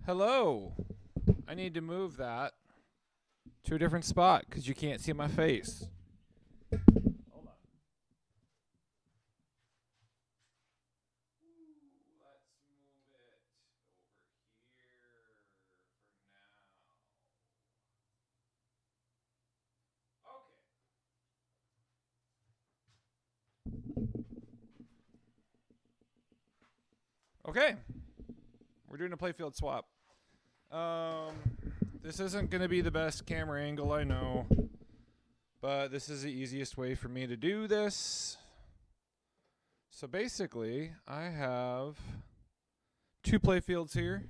Hello. I need to move that to a different spot because you can't see my face. Hold on. Let's move it over here for now. Okay. Okay. We're doing a playfield swap. This isn't going to be the best camera angle, I know. But this is the easiest way for me to do this. So basically, I have two playfields here.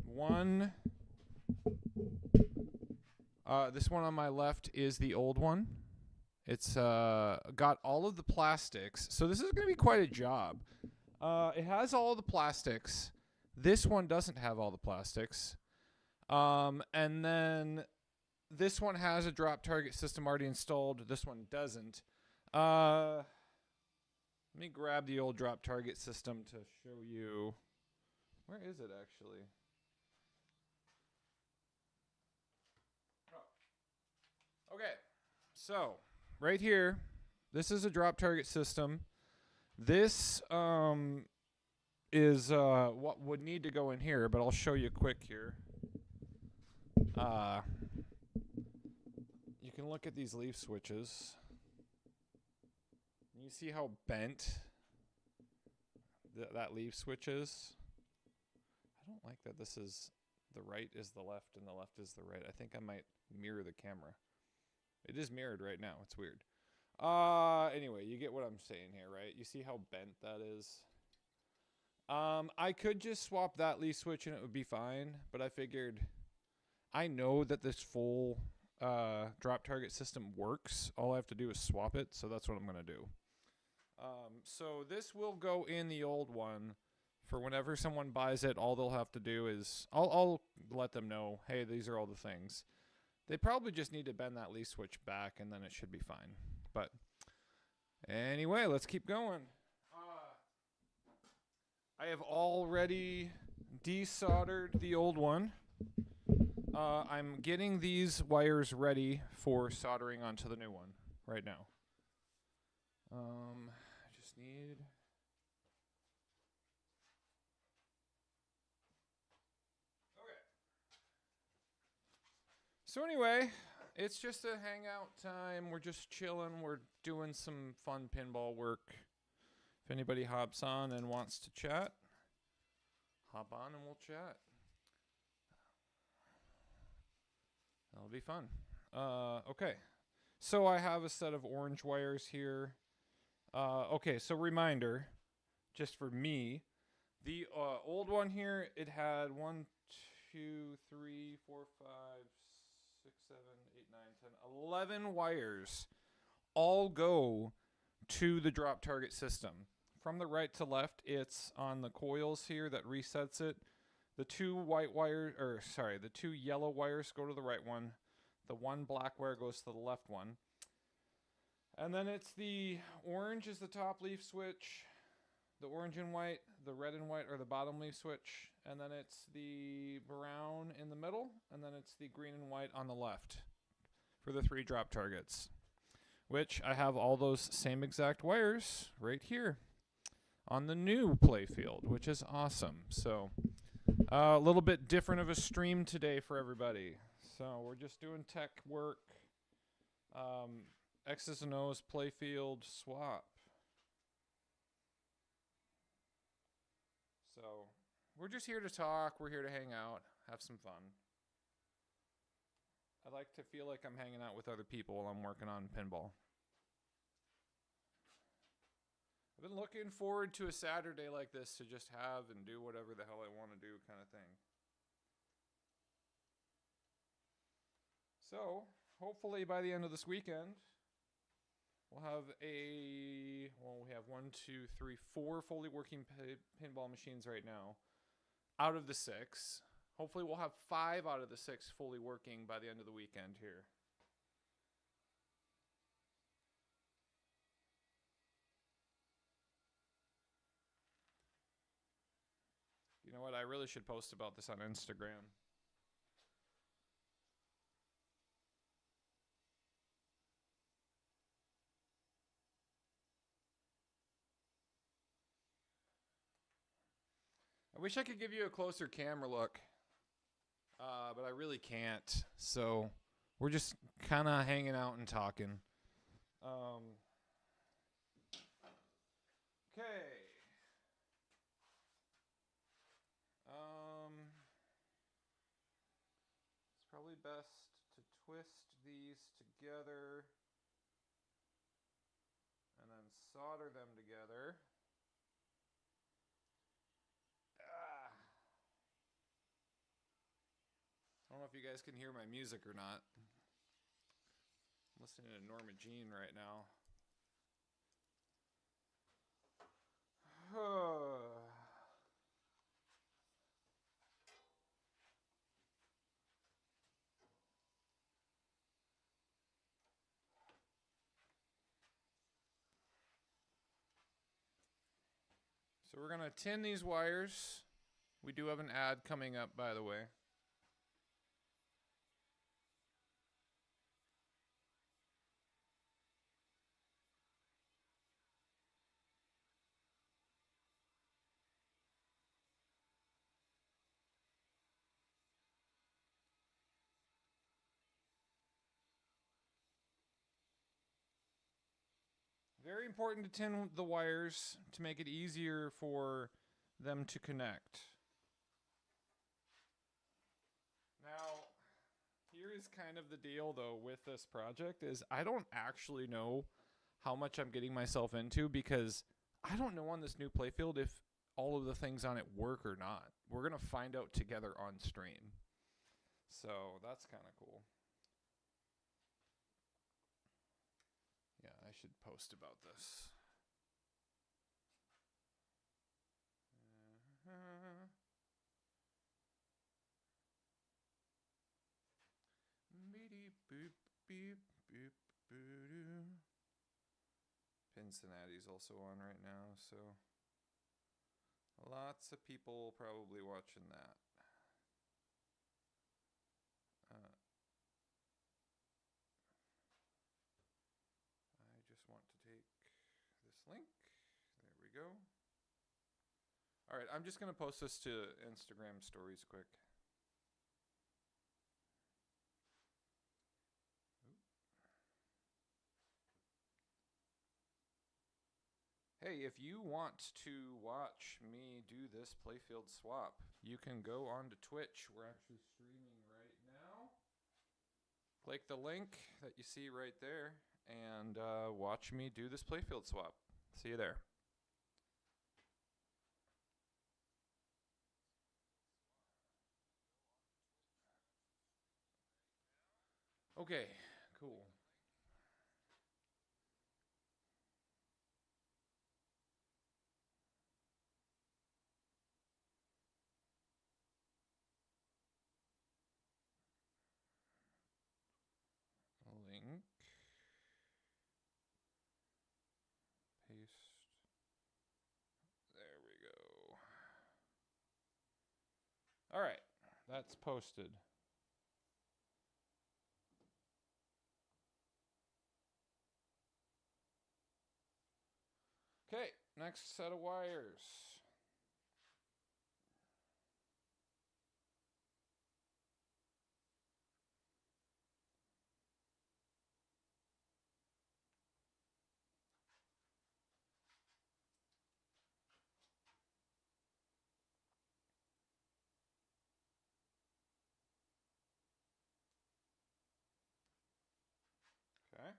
One, this one on my left is the old one. It's got all of the plastics. So this is going to be quite a job. It has all the plastics. This one doesn't have all the plastics. And then this one has a drop target system already installed. This one doesn't. Let me grab the old drop target system to show you. Where is it actually? Oh. Okay. So, right here, this is a drop target system. This is what would need to go in here, but I'll show you quick here. You can look at these leaf switches. You see how bent that leaf switch is? I don't like that this is the right is the left and the left is the right. I think I might mirror the camera. It is mirrored right now. It's weird. Anyway, you get what I'm saying here, right? You see how bent that is? I could just swap that leaf switch and it would be fine, but I figured I know that this full drop target system works. All I have to do is swap it, so that's what I'm going to do. So this will go in the old one for whenever someone buys it. All they'll have to do is I'll let them know, hey, these are all the things. They probably just need to bend that leaf switch back, and then it should be fine. But anyway, let's keep going. I have already desoldered the old one. I'm getting these wires ready for soldering onto the new one right now. I just need... So anyway, it's just a hangout time. We're just chilling. We're doing some fun pinball work. If anybody hops on and wants to chat, hop on and we'll chat. That'll be fun. Okay. So I have a set of orange wires here. Okay, so reminder, just for me, the old one here, it had 1, 2, 3, 4, 5, 6, 7, 8, 9, 10, 11 wires all go to the drop target system. From the right to left, it's on the coils here that resets it. The two the two yellow wires go to the right one. The one black wire goes to the left one. And then it's the orange is the top leaf switch. The orange and white, the red and white are the bottom leaf switch, and then it's the brown in the middle, and then it's the green and white on the left for the 3 drop targets, which I have all those same exact wires right here on the new playfield, which is awesome. So a little bit different of a stream today for everybody. So we're just doing tech work, X's and O's playfield swap. So we're just here to talk. We're here to hang out, have some fun. I like to feel like I'm hanging out with other people while I'm working on pinball. I've been looking forward to a Saturday like this to just have and do whatever the hell I want to do kind of thing. So hopefully by the end of this weekend, we'll have we have 1, 2, 3, 4 fully working pinball machines right now out of the 6. Hopefully we'll have 5 out of the 6 fully working by the end of the weekend here. know what? I really should post about this on Instagram. I wish I could give you a closer camera look, but I really can't. So we're just kind of hanging out and talking. Okay. It's probably best to twist these together and then solder them together. I don't know if you guys can hear my music or not. I'm listening to Norma Jean right now. So we're going to tin these wires. We do have an ad coming up, by the way. Very important to tin the wires to make it easier for them to connect. Now, here is kind of the deal though with this project is I don't actually know how much I'm getting myself into because I don't know on this new playfield if all of the things on it work or not. We're going to find out together on stream. So that's kind of cool. Yeah, I should post about this. Cincinnati's also on right now, so lots of people probably watching that. I just want to take this link. There we go. All right, I'm just going to post this to Instagram stories quick. Hey, if you want to watch me do this playfield swap, you can go on to Twitch. We're actually streaming right now. Click the link that you see right there and watch me do this playfield swap. See you there. Okay, cool. Link. Paste. There we go. All right, that's posted. Okay, next set of wires. Okay.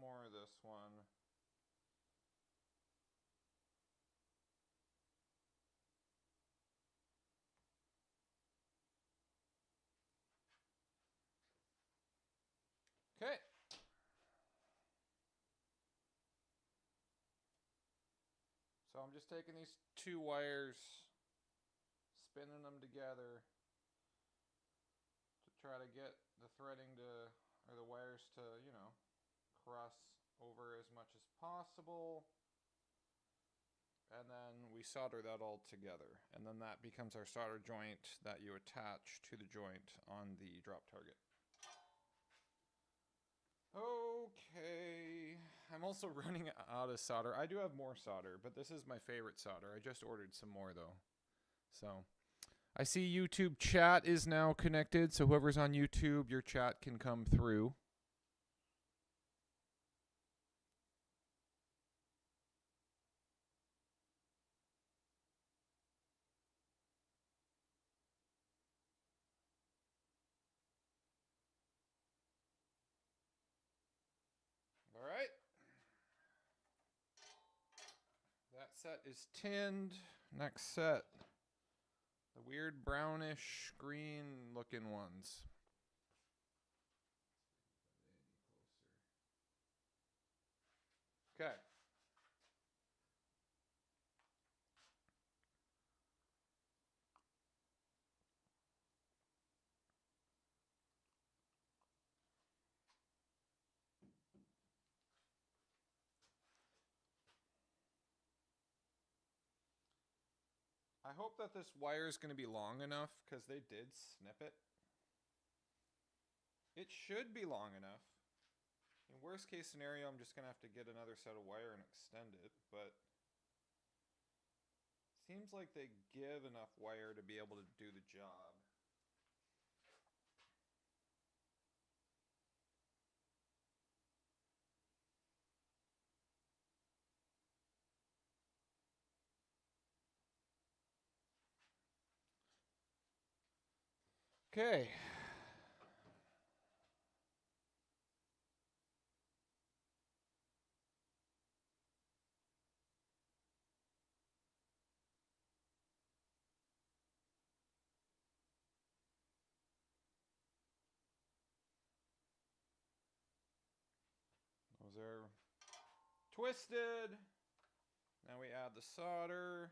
more of this one. Okay. So I'm just taking these two wires, spinning them together to try to get the threading to, or the wires to, you know, cross over as much as possible. And then we solder that all together. And then that becomes our solder joint that you attach to the joint on the drop target. Okay. I'm also running out of solder. I do have more solder, but this is my favorite solder. I just ordered some more though. So I see YouTube chat is now connected. So whoever's on YouTube, your chat can come through. All right. That set is tinned. Next set. The weird brownish green looking ones. Okay. I hope that this wire is going to be long enough because they did snip it. It should be long enough. In worst case scenario, I'm just going to have to get another set of wire and extend it, but it seems like they give enough wire to be able to do the job. Okay. Those are twisted. Now we add the solder.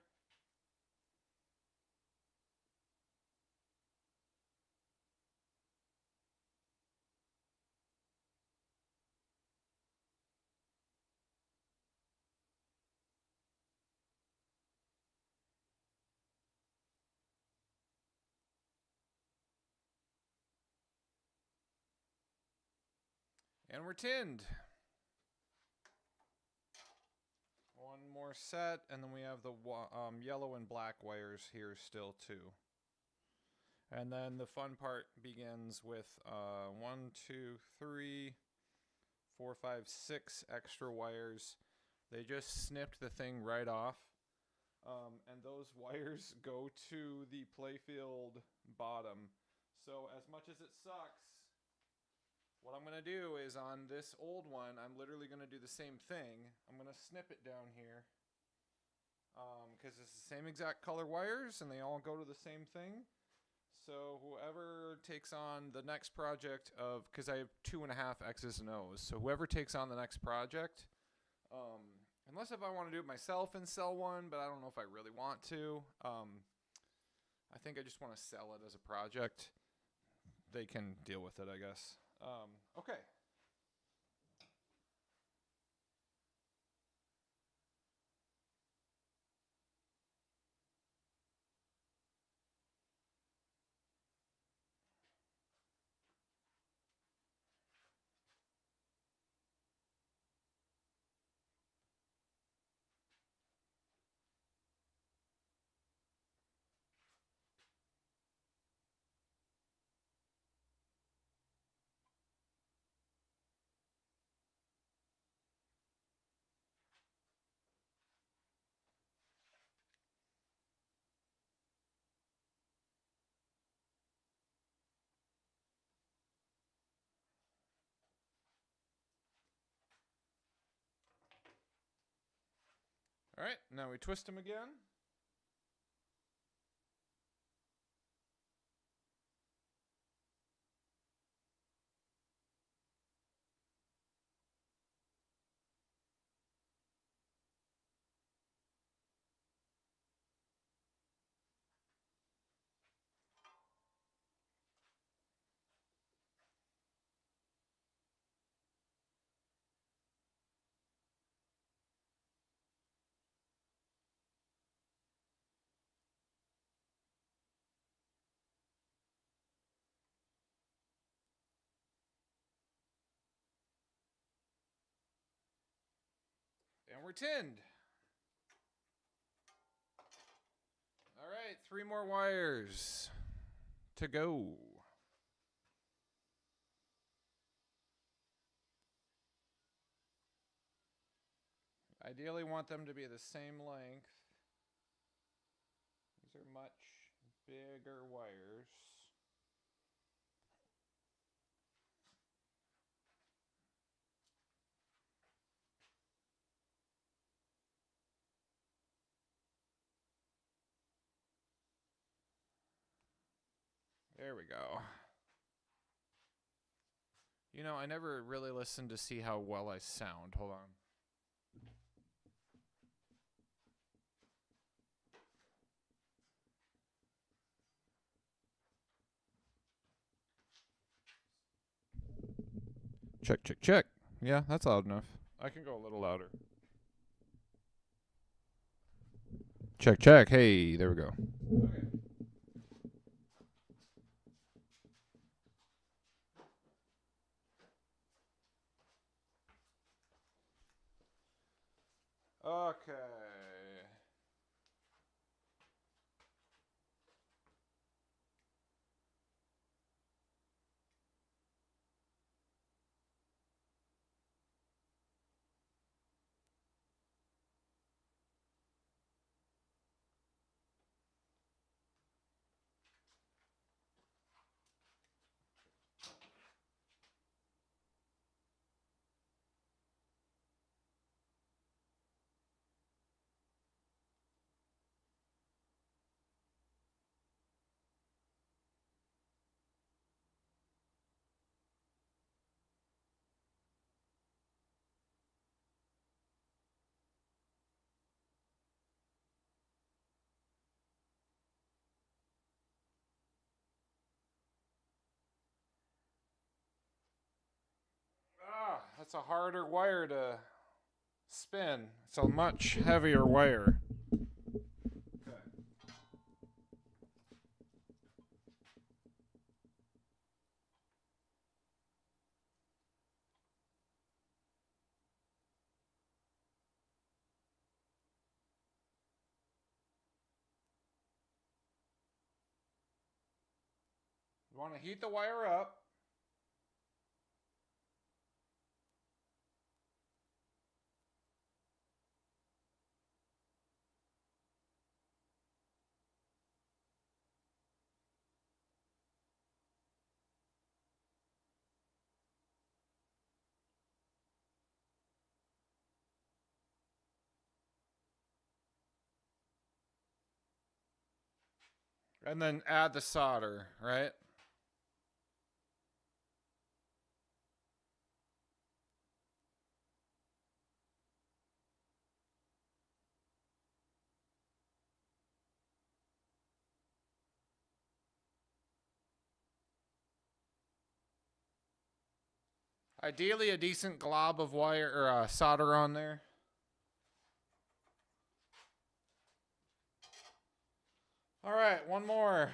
And we're tinned. One more set, and then we have the yellow and black wires here still too. And then the fun part begins with 1, 2, 3, 4, 5, 6 extra wires. They just snipped the thing right off. And those wires go to the playfield bottom. So as much as it sucks, what I'm going to do is on this old one, I'm literally going to do the same thing. I'm going to snip it down here. Because it's the same exact color wires and they all go to the same thing. So whoever takes on the next project of, because I have 2.5 X's and O's. So whoever takes on the next project, unless if I want to do it myself and sell one, but I don't know if I really want to. I think I just want to sell it as a project. They can deal with it, I guess. Okay. All right, now we twist them again. And we're tinned. All right, 3 more wires to go. Ideally want them to be the same length. These are much bigger wires. There we go. You know, I never really listened to see how well I sound. Hold on. Check, check, check. Yeah, that's loud enough. I can go a little louder. Check, check. Hey, there we go. Okay. Okay. Ah, that's a harder wire to spin. It's a much heavier wire. Okay. You want to heat the wire up. And then add the solder, right? Ideally, a decent glob of wire or solder on there. All right, one more.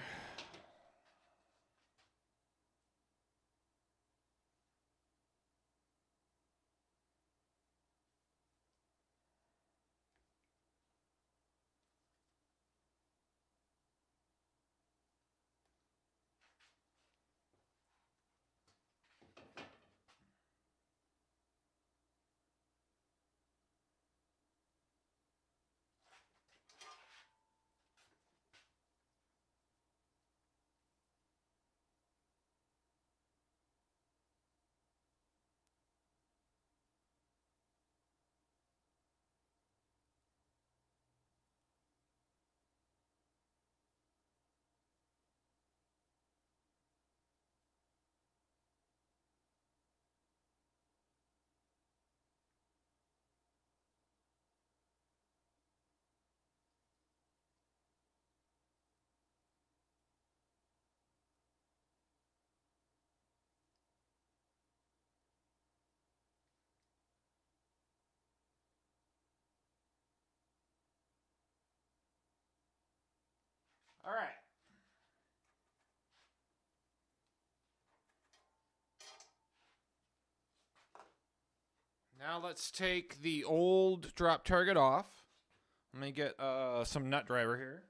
All right. Now let's take the old drop target off. Let me get some nut driver here.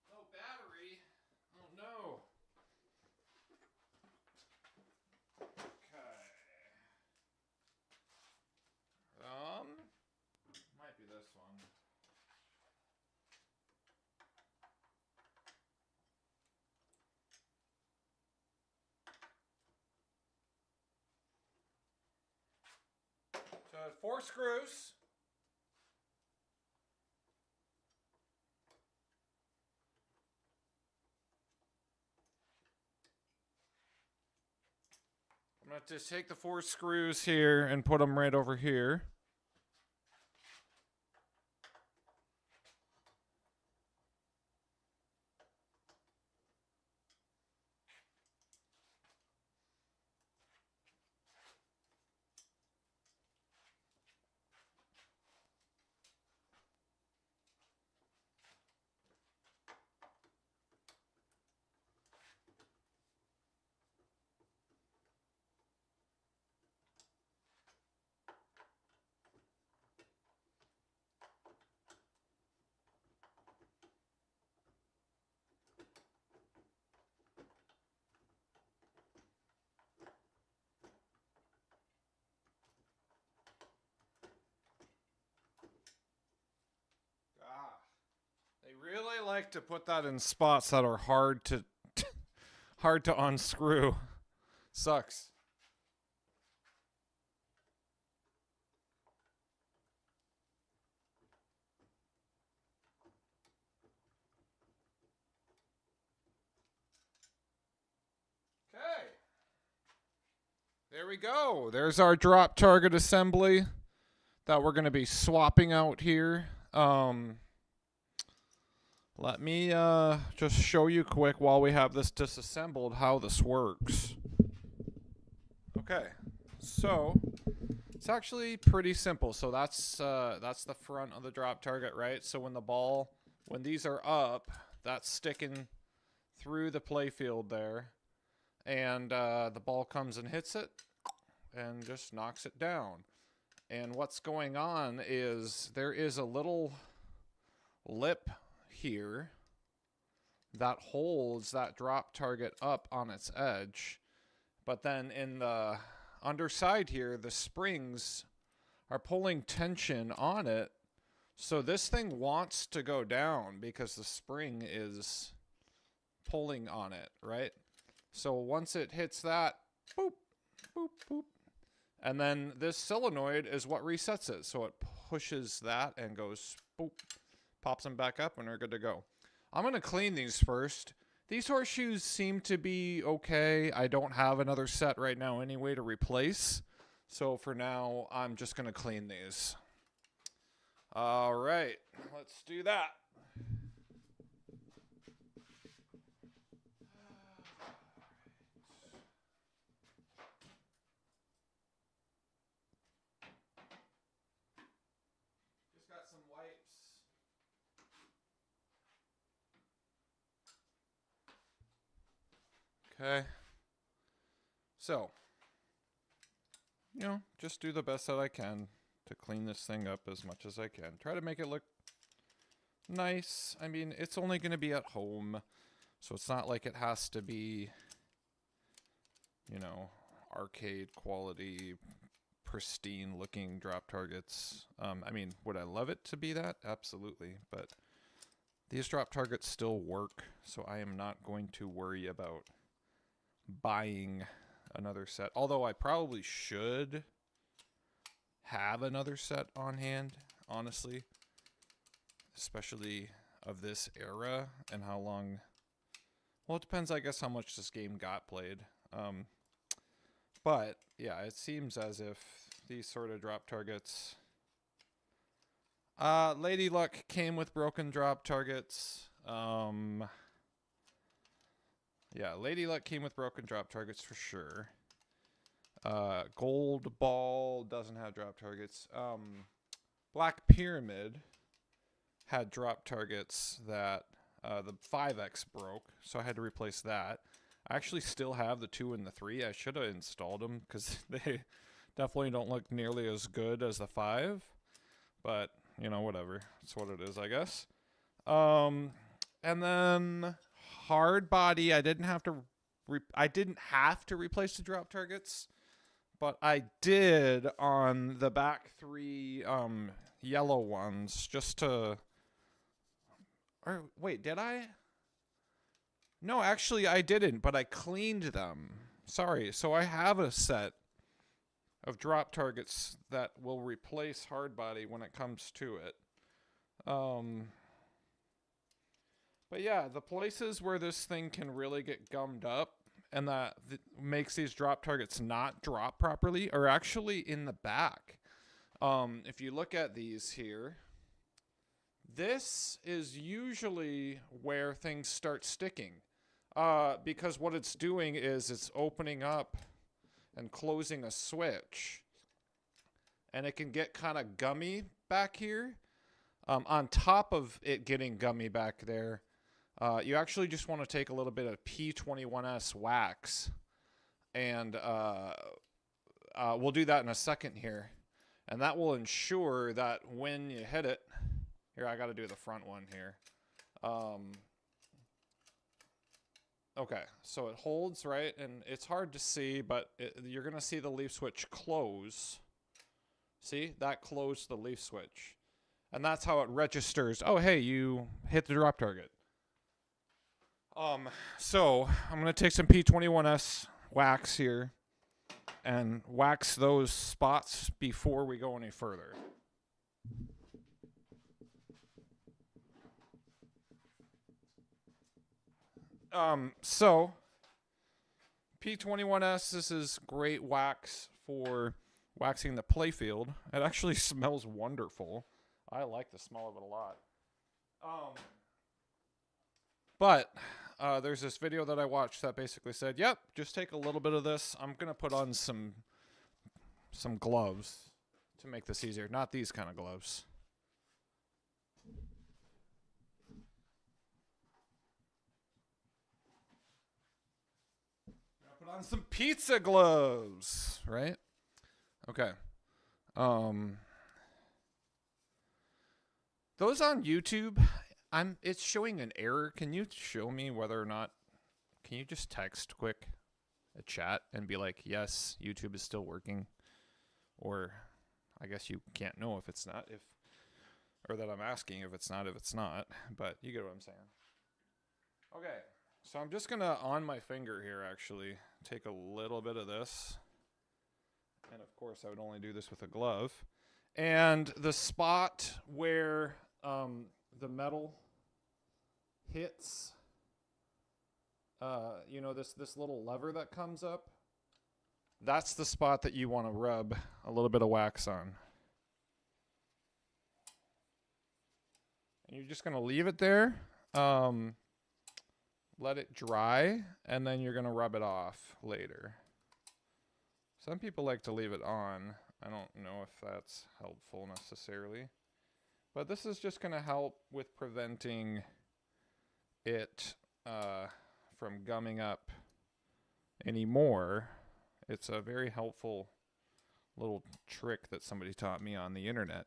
No battery. Oh no. Okay. Might be this one. So 4 screws. I'm going to just take the 4 screws here and put them right over here. They really like to put that in spots that are hard to hard to unscrew. Sucks. Okay. There we go. There's our drop target assembly that we're going to be swapping out here. Let me just show you quick while we have this disassembled how this works. Okay, so it's actually pretty simple. So that's the front of the drop target, right? So when these are up, that's sticking through the playfield there, and the ball comes and hits it and just knocks it down. And what's going on is there is a little lip here that holds that drop target up on its edge, but then in the underside here the springs are pulling tension on it, so this thing wants to go down because the spring is pulling on it, right? So once it hits that, boop, boop, boop, and then this solenoid is what resets it, so it pushes that and goes boop, pops them back up, and we're good to go. I'm going to clean these first. These horseshoes seem to be okay. I don't have another set right now anyway to replace. So for now, I'm just going to clean these. All right, let's do that. Just got some wipes. Okay. So, just do the best that I can to clean this thing up as much as I can. Try to make it look nice. I mean, it's only going to be at home, so it's not like it has to be, arcade quality, pristine looking drop targets. I mean, would I love it to be that? Absolutely. But these drop targets still work, so I am not going to worry about buying another set, although I probably should have another set on hand, honestly, especially of this era and how long. Well, it depends, I guess, how much this game got played. But yeah, it seems as if these sort of drop targets, Lady Luck came with broken drop targets. Yeah, Lady Luck came with broken drop targets for sure. Gold Ball doesn't have drop targets. Black Pyramid had drop targets that the 5X broke, so I had to replace that. I actually still have the 2 and the 3. I should have installed them because they definitely don't look nearly as good as the 5. But, you know, whatever. It's what it is, I guess. And then hard body, I didn't have to replace the drop targets, but I did on the back 3 yellow ones just to. Or wait, did I? No, actually I didn't, but I cleaned them. Sorry. So I have a set of drop targets that will replace hard body when it comes to it. But yeah, the places where this thing can really get gummed up and that makes these drop targets not drop properly are actually in the back. If you look at these here, this is usually where things start sticking. Because what it's doing is it's opening up and closing a switch. And it can get kind of gummy back here. On top of it getting gummy back there, you actually just want to take a little bit of P21S wax. And we'll do that in a second here. And that will ensure that when you hit it... Here, I got to do the front one here. Okay, so it holds, right? And it's hard to see, but you're going to see the leaf switch close. See? That closed the leaf switch. And that's how it registers. Oh, hey, you hit the drop target. So I'm going to take some P21S wax here and wax those spots before we go any further. So P21S, this is great wax for waxing the playfield. It actually smells wonderful. I like the smell of it a lot. But there's this video that I watched that basically said, yep, just take a little bit of this. I'm going to put on some gloves to make this easier. Not these kind of gloves. Put on some pizza gloves, right? Okay. Those on YouTube, it's showing an error. Can you show me whether or not, can you just text quick a chat and be like, yes, YouTube is still working? Or I guess you can't know if it's not, or that I'm asking if it's not, but you get what I'm saying. Okay. So I'm just going to, on my finger here, actually, take a little bit of this. And, of course, I would only do this with a glove. And the spot where the metal hits, you know, this little lever that comes up, that's the spot that you want to rub a little bit of wax on. And you're just going to leave it there. Let it dry, and then you're going to rub it off later. Some people like to leave it on. I don't know if that's helpful necessarily. But this is just going to help with preventing it from gumming up anymore. It's a very helpful little trick that somebody taught me on the internet.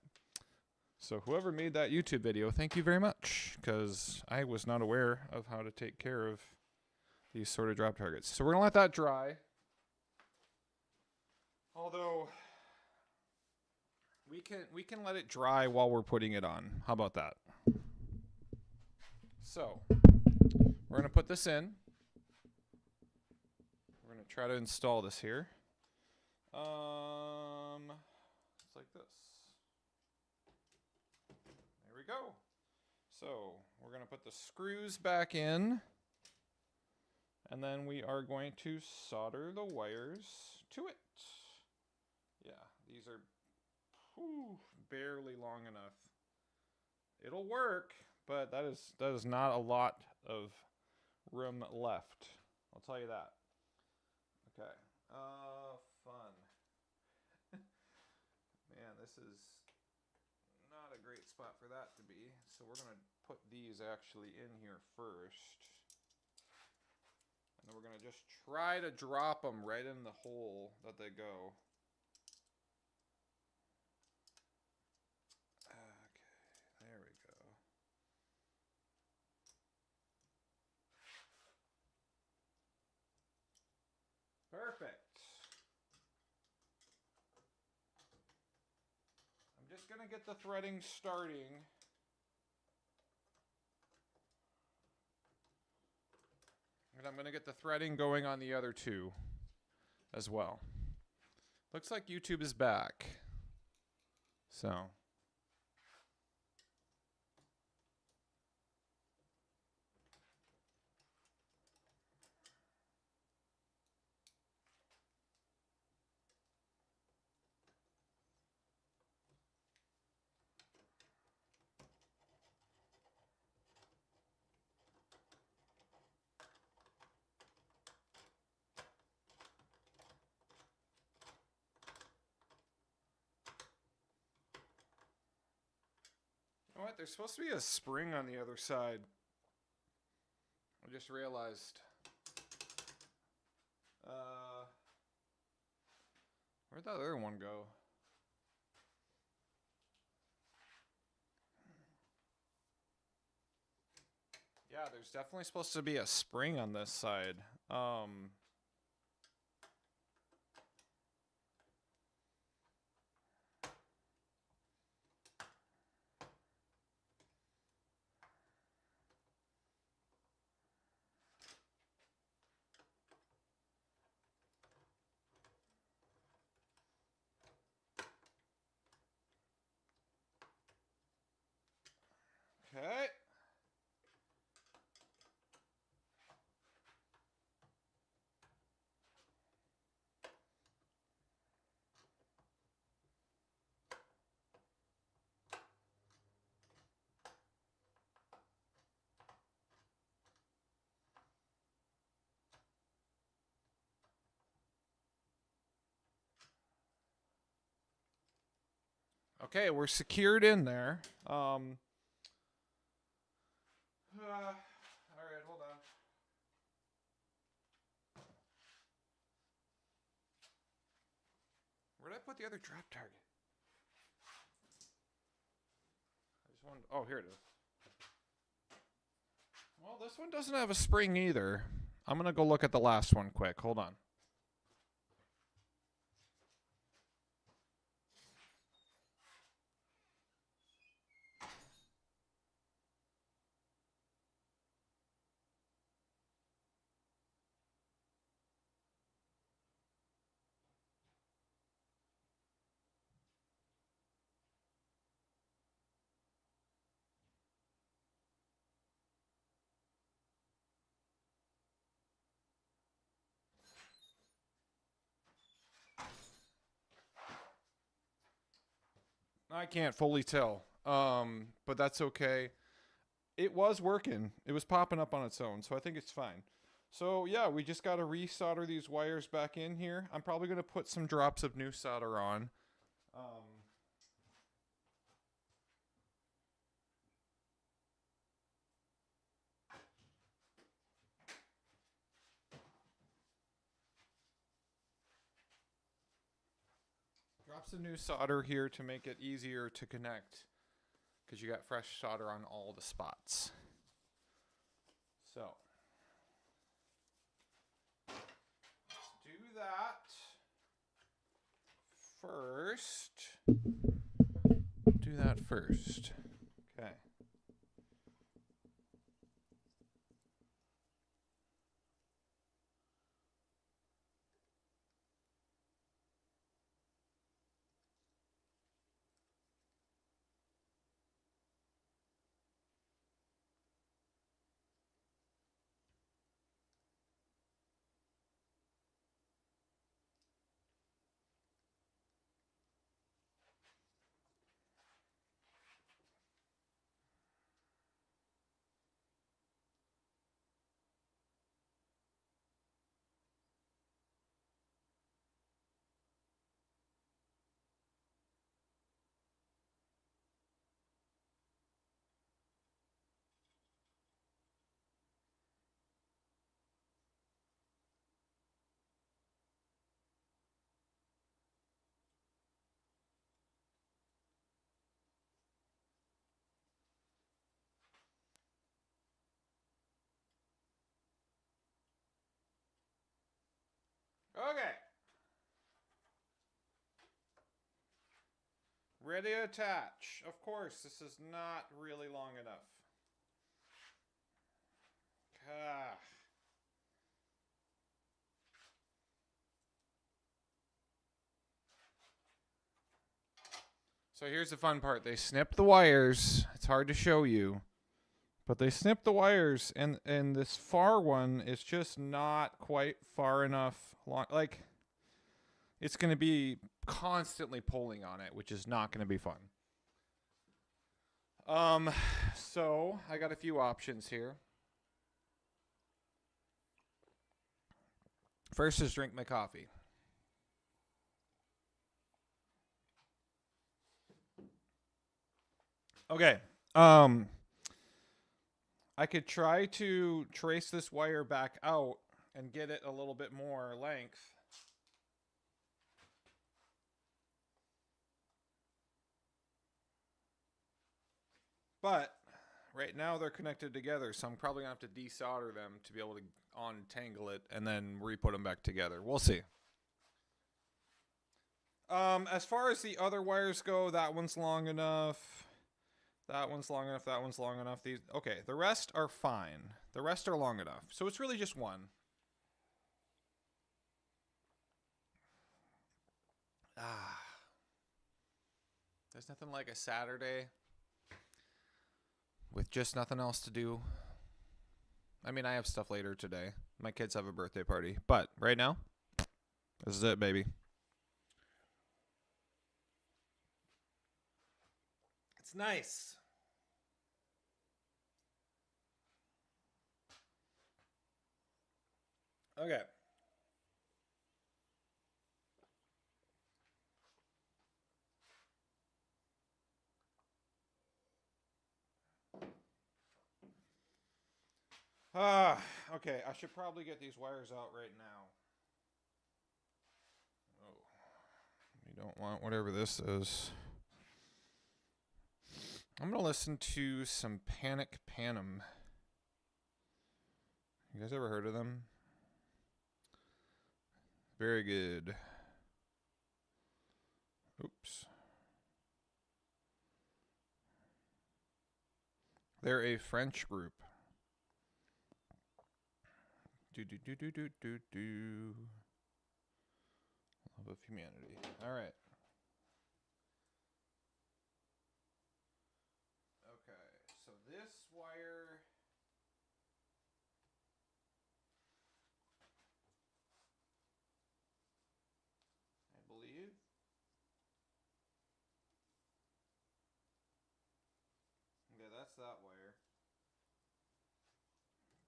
So whoever made that YouTube video, thank you very much, because I was not aware of how to take care of these sort of drop targets. So we're going to let that dry. Although we can let it dry while we're putting it on. How about that? So we're going to put this in. We're going to try to install this here. It's like this. There we go. So we're going to put the screws back in, and then we are going to solder the wires to it. Yeah, these are barely long enough. It'll work, but that is not a lot of room left. I'll tell you that. Okay. Fun. Man, this is a great spot for that to be. So we're going to put these actually in here first. And then we're going to just try to drop them right in the hole that they go. Okay, there we go. Perfect. I'm just going to get the threading starting. And I'm going to get the threading going on the other two as well. Looks like YouTube is back. So. You know what? There's supposed to be a spring on the other side. I just realized. Where'd that other one go? Yeah, there's definitely supposed to be a spring on this side. Okay. Okay, we're secured in there. All right, hold on. Where did I put the other drop target? I just wanted. Oh, here it is. Well, this one doesn't have a spring either. I'm gonna go look at the last one quick. Hold on. I can't fully tell, but that's okay. It was working. It was popping up on its own, so I think it's fine. So yeah, we just got to resolder these wires back in here. I'm probably going to put some drops of new solder on. Drops of new solder here to make it easier to connect because you got fresh solder on all the spots. So let's do that first. Do that first. Okay. Ready to attach. Of course, this is not really long enough. Ah. So here's the fun part. They snip the wires. It's hard to show you. But they snip the wires, and this far one is just not quite far enough long. Like, it's going to be constantly pulling on it, which is not going to be fun. So I got a few options here. First is drink my coffee. Okay. I could try to trace this wire back out and get it a little bit more length. But right now they're connected together, so I'm probably going to have to desolder them to be able to untangle it and then re-put them back together. We'll see. As far as the other wires go, that one's long enough. That one's long enough. That one's long enough. Okay, the rest are fine. The rest are long enough. So it's really just one. There's nothing like a Saturday with just nothing else to do. I mean, I have stuff later today. My kids have a birthday party. But right now, this is it, baby. It's nice. Okay. Okay, I should probably get these wires out right now. Oh, we don't want whatever this is. I'm going to listen to some Panic Panem. You guys ever heard of them? Very good. Oops. They're a French group. Love of humanity. All right. Okay, so this wire. I believe. Okay, that's that wire.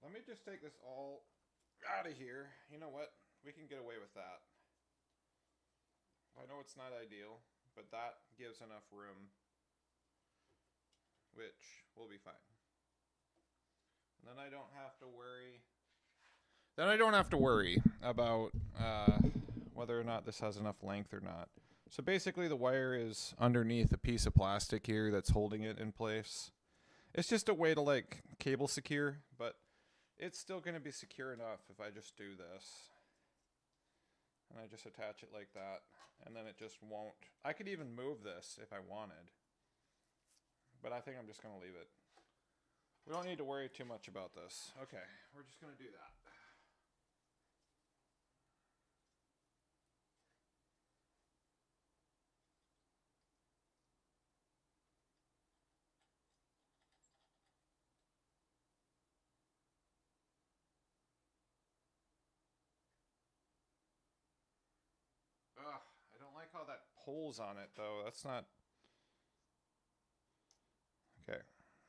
Let me just take this all out of here. You know what? We can get away with that. I know it's not ideal, but that gives enough room, which will be fine. And then I don't have to worry. Then I don't have to worry about whether or not this has enough length or not. So basically the wire is underneath a piece of plastic here that's holding it in place. It's just a way to like cable secure, but it's still going to be secure enough if I just do this. And I just attach it like that. And then it just won't. I could even move this if I wanted. But I think I'm just going to leave it. We don't need to worry too much about this. Okay, we're just going to do that. Ugh, I don't like how that pulls on it, though. That's not... Okay.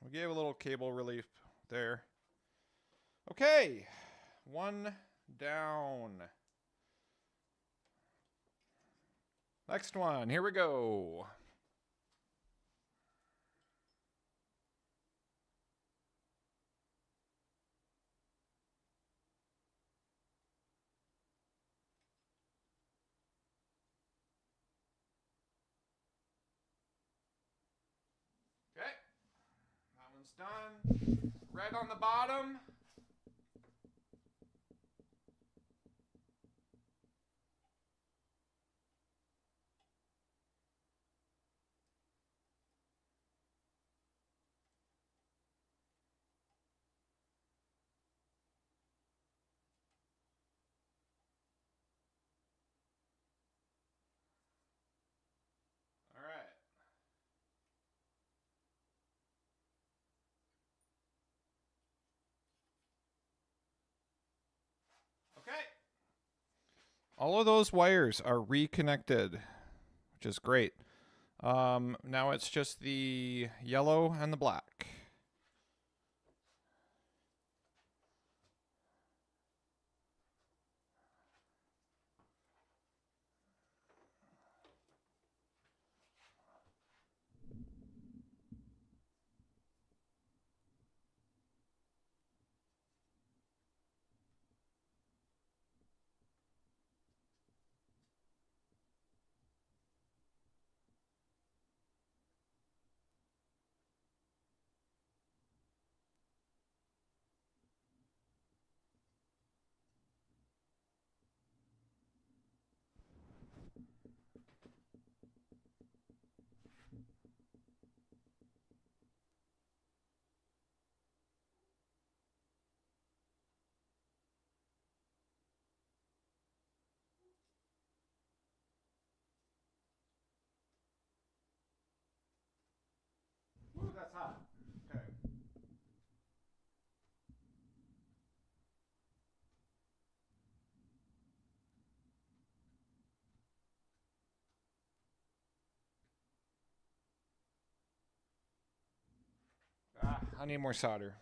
We gave a little cable relief there. Okay. One down. Next one. Here we go. Okay. That one's done. Red on the bottom. All of those wires are reconnected, which is great. Now it's just the yellow and the black. Ooh, that's hot. Okay. I need more solder.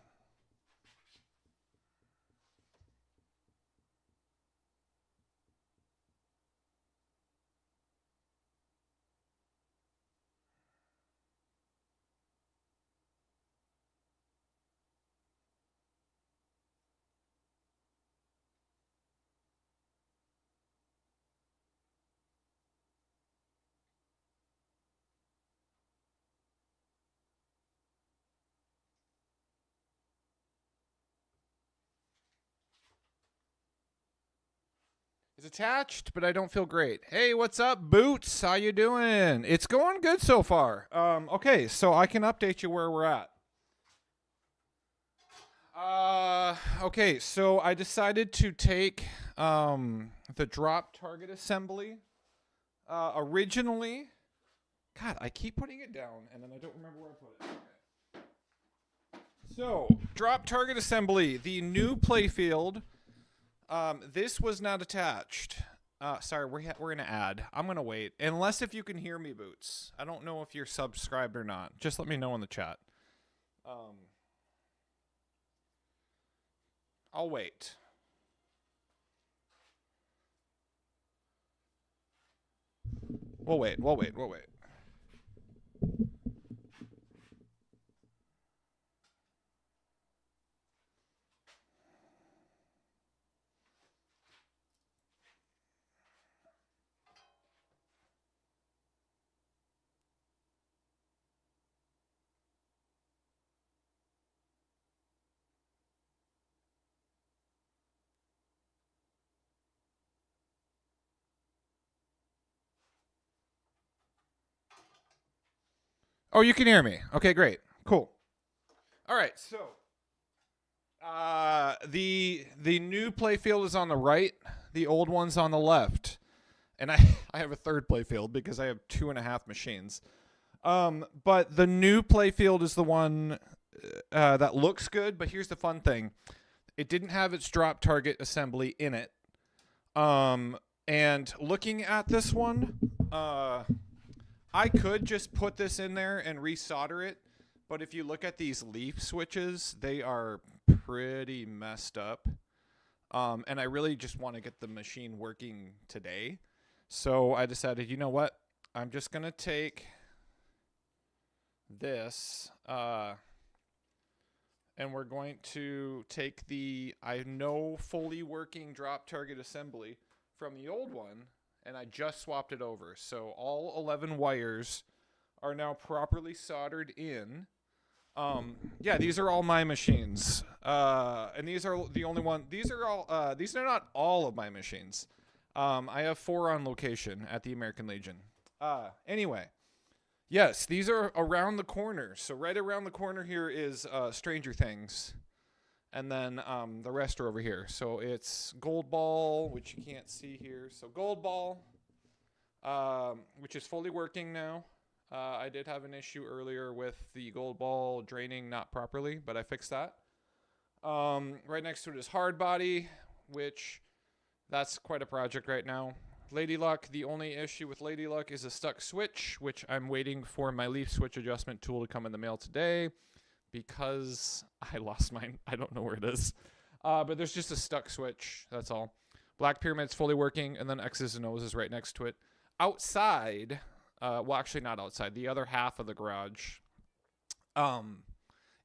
It's attached, but I don't feel great. Hey, what's up, Boots? How you doing? It's going good so far. Okay, so I can update you where we're at. Okay, so I decided to take the drop target assembly. Originally, God, I keep putting it down, and then I don't remember where I put it. Okay. So, drop target assembly, the new playfield. This was not attached. Sorry, we're gonna add. I'm gonna wait, unless if you can hear me, Boots. I don't know if you're subscribed or not. Just let me know in the chat. I'll wait. We'll wait. Oh, you can hear me. Okay, great. Cool. All right, so the new playfield is on the right, the old one's on the left. And I have a third playfield because I have 2.5 machines. But the new playfield is the one that looks good, but here's the fun thing. It didn't have its drop target assembly in it. And looking at this one, I could just put this in there and resolder it, but if you look at these leaf switches, they are pretty messed up. And I really just want to get the machine working today. So I decided, you know what? I'm just going to take this, and we're going to take the, I know, fully working drop target assembly from the old one, and I just swapped it over. So all 11 wires are now properly soldered in. Yeah, these are all my machines. And these are the only one. These are not all of my machines. I have 4 on location at the American Legion. Anyway, yes, these are around the corner. So right around the corner here is Stranger Things. And then the rest are over here. So it's Gold Ball, which you can't see here. So Gold Ball, which is fully working now. I did have an issue earlier with the Gold Ball draining not properly, but I fixed that. Right next to it is Hard Body, which That's quite a project right now. Lady Luck, the only issue with Lady Luck is a stuck switch, which I'm waiting for my leaf switch adjustment tool to come in the mail today because I lost mine. I don't know where it is. But there's just a stuck switch. That's all. Black Pyramid's fully working, and then X's and O's is right next to it. Outside, well, actually not outside. The other half of the garage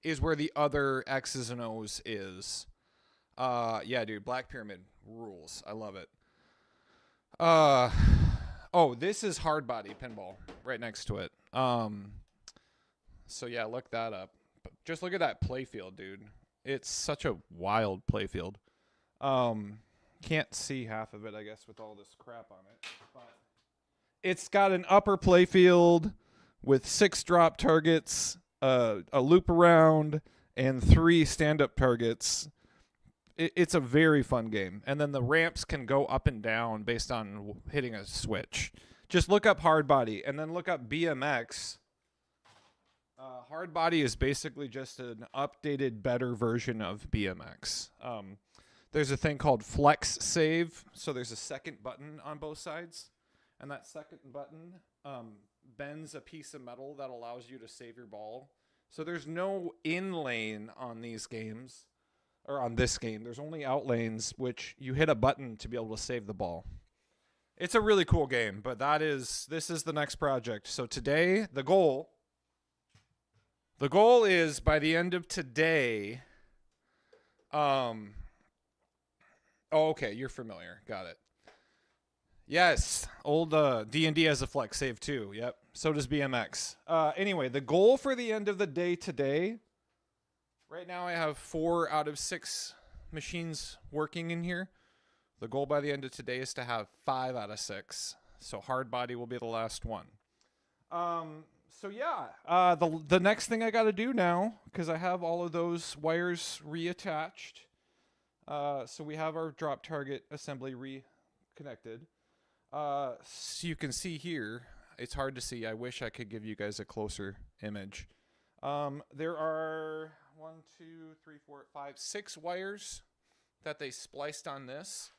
is where the other X's and O's is. Yeah, dude, Black Pyramid rules. I love it. Oh, this is Hard Body Pinball right next to it. So yeah, look that up. But just look at that playfield, dude. It's such a wild playfield. Can't see half of it, I guess, with all this crap on it. But it's got an upper playfield with 6 drop targets, a loop around, and 3 stand-up targets. It's a very fun game. And then the ramps can go up and down based on hitting a switch. Just look up Hard Body and then look up BMX. Hard Body is basically just an updated, better version of BMX. There's a thing called Flex Save. So there's a second button on both sides. And that second button bends a piece of metal that allows you to save your ball. So there's no in lane on these games. Or on this game, there's only out lanes, which you hit a button to be able to save the ball. It's a really cool game, but this is the next project. So today, the goal is by the end of today. Oh, okay, you're familiar. Got it. Yes, old D&D has a flex save too. Yep. So does BMX. Anyway, the goal for the end of the day today. Right now I have 4 out of 6 machines working in here. The goal by the end of today is to have 5 out of 6. So Hard Body will be the last one. So yeah, the next thing I got to do now, because I have all of those wires reattached. So we have our drop target assembly reconnected. So you can see here, it's hard to see. I wish I could give you guys a closer image. There are 1, 2, 3, 4, 5, 6 wires that they spliced on this.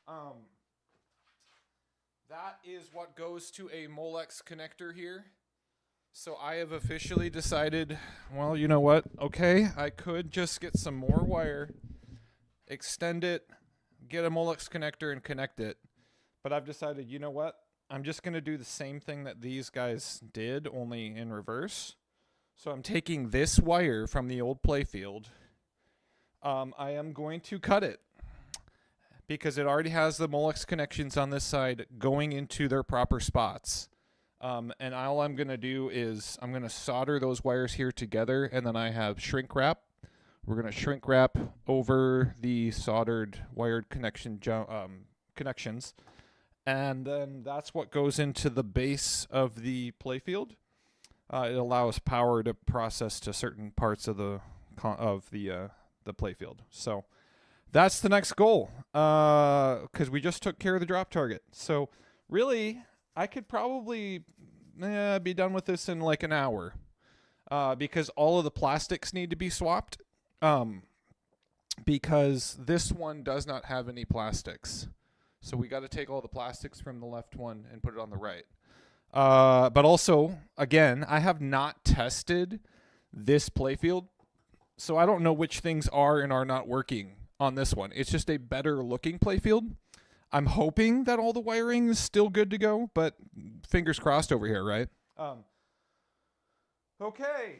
That is what goes to a Molex connector here. So I have officially decided, well, you know what? Okay, I could just get some more wire, extend it, get a Molex connector and connect it. But I've decided, you know what? I'm just going to do the same thing that these guys did, only in reverse. So I'm taking this wire from the old playfield. I am going to cut it because it already has the Molex connections on this side going into their proper spots. And all I'm going to do is I'm going to solder those wires here together, and then I have shrink wrap. We're going to shrink wrap over the soldered wired connections. And then that's what goes into the base of the playfield. It allows power to process to certain parts of the playfield. So that's the next goal, because we just took care of the drop target. So really, I could probably be done with this in like an hour, because all of the plastics need to be swapped, because this one does not have any plastics. So we got to take all the plastics from the left one and put it on the right. But also, again, I have not tested this playfield, so I don't know which things are and are not working on this one. It's just a better looking playfield. I'm hoping that all the wiring is still good to go, but fingers crossed over here, right? Okay.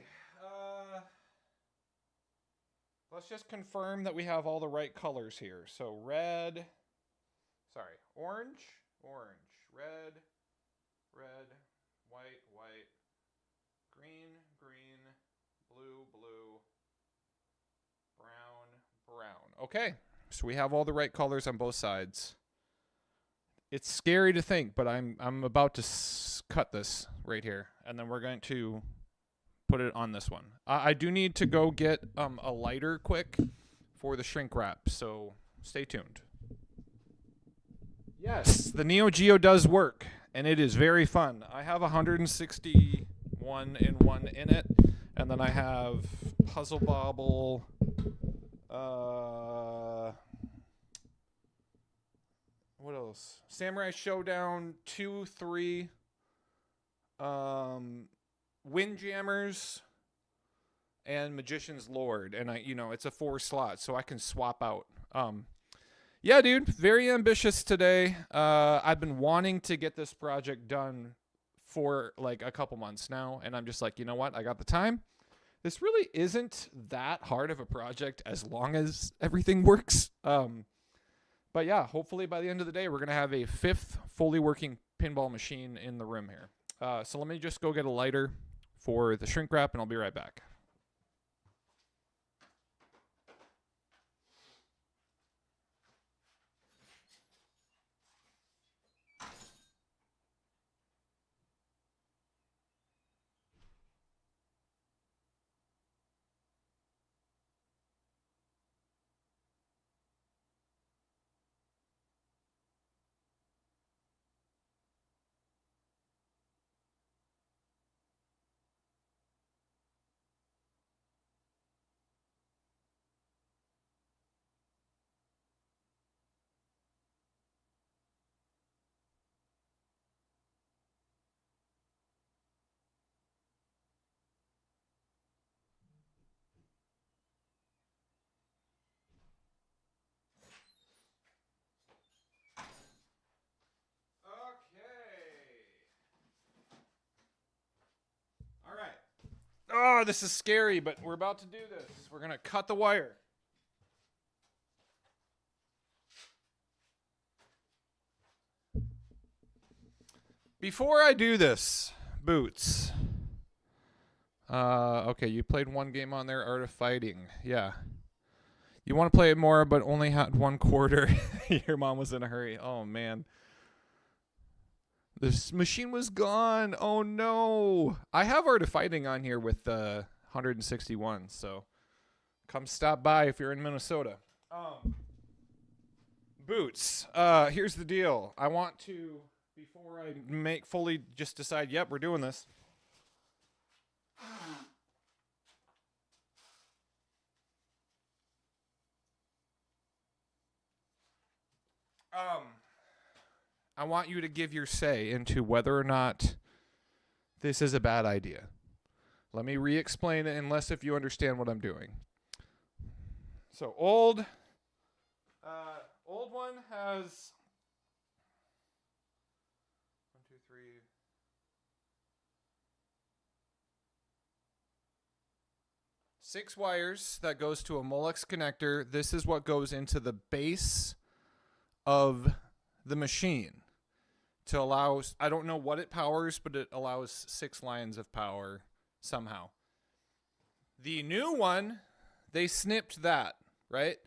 Let's just confirm that we have all the right colors here. So orange, red, white, green, blue, brown. Okay, so we have all the right colors on both sides. It's scary to think, but I'm about to cut this right here, and then we're going to put it on this one. I do need to go get a lighter quick for the shrink wrap, so stay tuned. Yes, the Neo Geo does work, and it is very fun. I have 161 in one in it, and then I have Puzzle Bobble, What else? Samurai Showdown 2, 3. Windjammers and Magician's Lord. And it's a 4 slot, so I can swap out. Yeah, dude, very ambitious today. I've been wanting to get this project done for like a couple months now, and I'm just like, you know what? I got the time. This really isn't that hard of a project as long as everything works. But yeah, hopefully by the end of the day, we're going to have a 5th fully working pinball machine in the room here. So let me just go get a lighter for the shrink wrap, and I'll be right back. All right. Oh, this is scary, but we're about to do this. We're going to cut the wire. Before I do this, Boots. Okay, you played one game on there, Art of Fighting. Yeah. You want to play it more, but only had 1 quarter. Your mom was in a hurry. Oh, man. This machine was gone. Oh, no. I have Art of Fighting on here with 161, so come stop by if you're in Minnesota. Boots, here's the deal. I want to, before I fully just decide, yep, we're doing this. I want you to give your say into whether or not this is a bad idea. Let me re-explain it, unless if you understand what I'm doing. So old one has 1, 2, 3. 6 wires that goes to a Molex connector. This is what goes into the base of the machine to allow, I don't know what it powers, but it allows 6 lines of power somehow. The new one, they snipped that, right?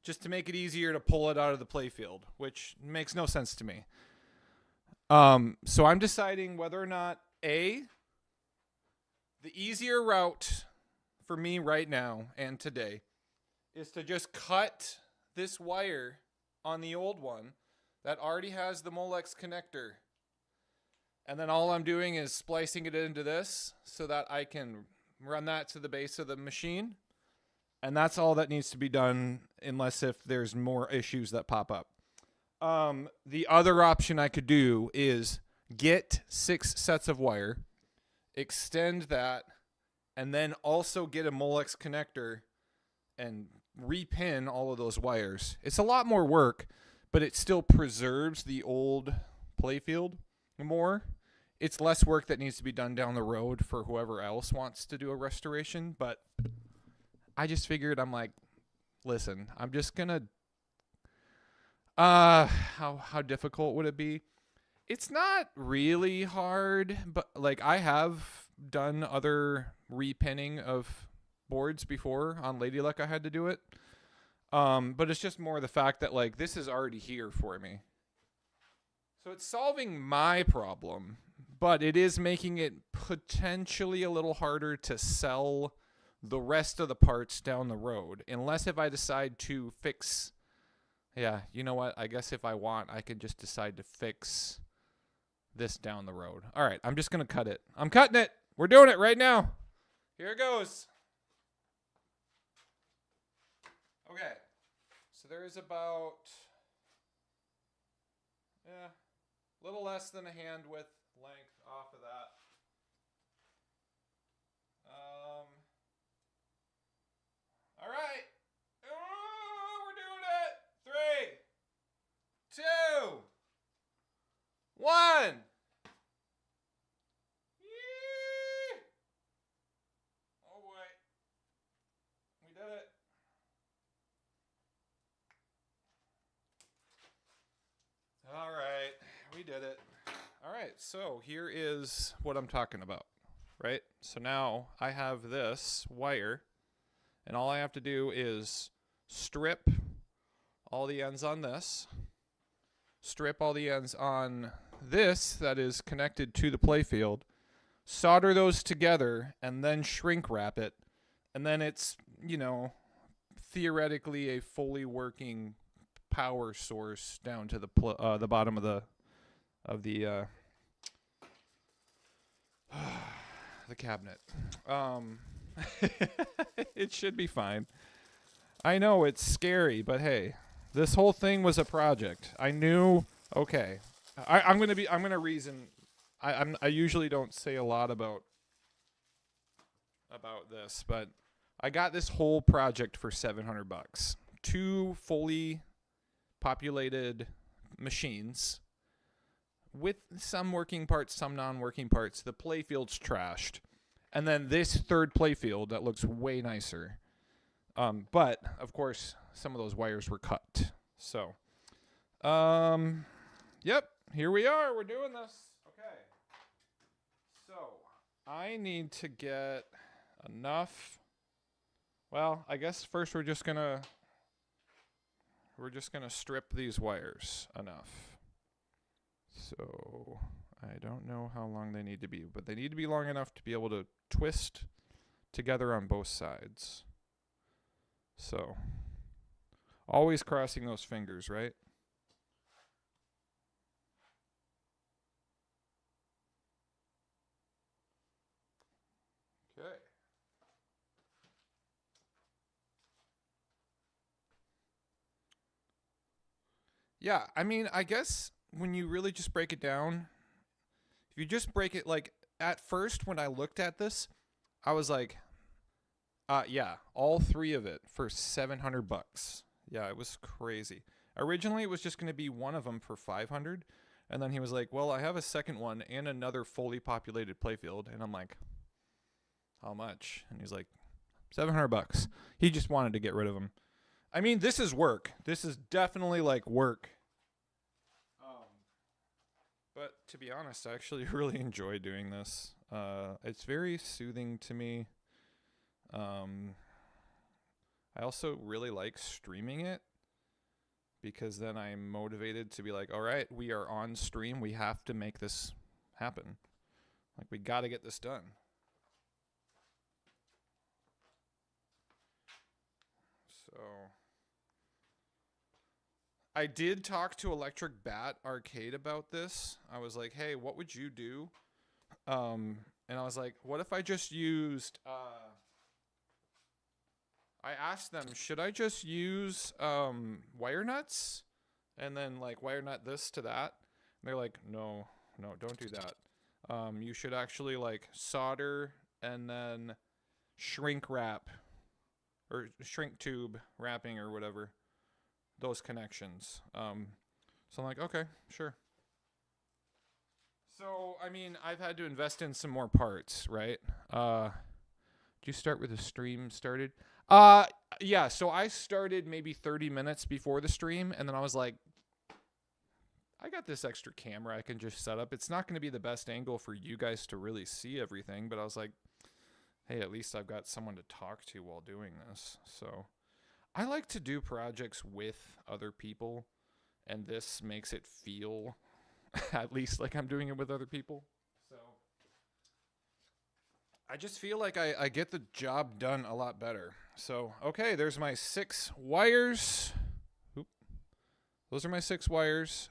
Just to make it easier to pull it out of the playfield, which makes no sense to me. So I'm deciding whether or not, A, the easier route for me right now and today is to just cut this wire on the old one that already has the Molex connector. And then all I'm doing is splicing it into this so that I can run that to the base of the machine. And that's all that needs to be done, unless if there's more issues that pop up. The other option I could do is get 6 sets of wire, extend that, and then also get a Molex connector and repin all of those wires. It's a lot more work, but it still preserves the old playfield more. It's less work that needs to be done down the road for whoever else wants to do a restoration, but I just figured, I'm like, listen, I'm just gonna how difficult would it be? It's not really hard, but like I have done other repinning of boards before. On Lady Luck I had to do it. But it's just more the fact that like this is already here for me. So it's solving my problem, but it is making it potentially a little harder to sell the rest of the parts down the road. Unless if I decide to fix, yeah, you know what? I guess if I want, I can just decide to fix this down the road. All right, I'm just going to cut it. I'm cutting it. We're doing it right now. Here it goes. Okay. So there is about Yeah, a little less than a hand width length off of that. All right. Oh, we're doing it. 3, 2, 1. Yee! Oh boy. We did it. All right. We did it. All right. So here is what I'm talking about, right? So now I have this wire, and all I have to do is strip all the ends on this, strip all the ends on this that is connected to the playfield, solder those together, and then shrink wrap it. And then it's, you know, theoretically a fully working power source down to the bottom of the the cabinet. It should be fine. I know it's scary, but hey, this whole thing was a project. I knew. Okay, I'm gonna reason. I usually don't say a lot about this, but I got this whole project for $700. 2 fully populated machines with some working parts, some non-working parts. The playfield's trashed, and then this third playfield that looks way nicer. But of course, some of those wires were cut. So, yep, here we are. We're doing this. Okay. So I need to get enough. Well, I guess first we're just gonna strip these wires enough. So I don't know how long they need to be, but they need to be long enough to be able to twist together on both sides. So always crossing those fingers, right? Okay. Yeah, I mean, I guess when you really just break it down, if you just break it, like, at first when I looked at this, I was like, yeah, all 3 of it for $700. Yeah, it was crazy. Originally, it was just going to be one of them for $500, and then he was like, well, I have a second one and another fully populated playfield, and I'm like, how much? And he's like, $700. He just wanted to get rid of them. I mean, this is work. This is definitely like work. But to be honest, I actually really enjoy doing this. It's very soothing to me. I also really like streaming it because then I'm motivated to be like, all right, we are on stream. We have to make this happen. Like, we got to get this done. So I did talk to Electric Bat Arcade about this. I was like, hey, what would you do? And I was like, what if I just used... I asked them, should I just use wire nuts and then like wire nut this to that? And they're like, no, don't do that. You should actually like solder and then shrink wrap or shrink tube wrapping or whatever those connections. So I'm like, okay, sure. So I mean, I've had to invest in some more parts, right? Did you start with the stream started? Yeah, so I started maybe 30 minutes before the stream, and then I was like, I got this extra camera I can just set up. It's not going to be the best angle for you guys to really see everything, but I was like, hey, at least I've got someone to talk to while doing this. So I like to do projects with other people, and this makes it feel at least like I'm doing it with other people. So I just feel like I get the job done a lot better. So, okay, there's my 6 wires. Oop. Those are my 6 wires.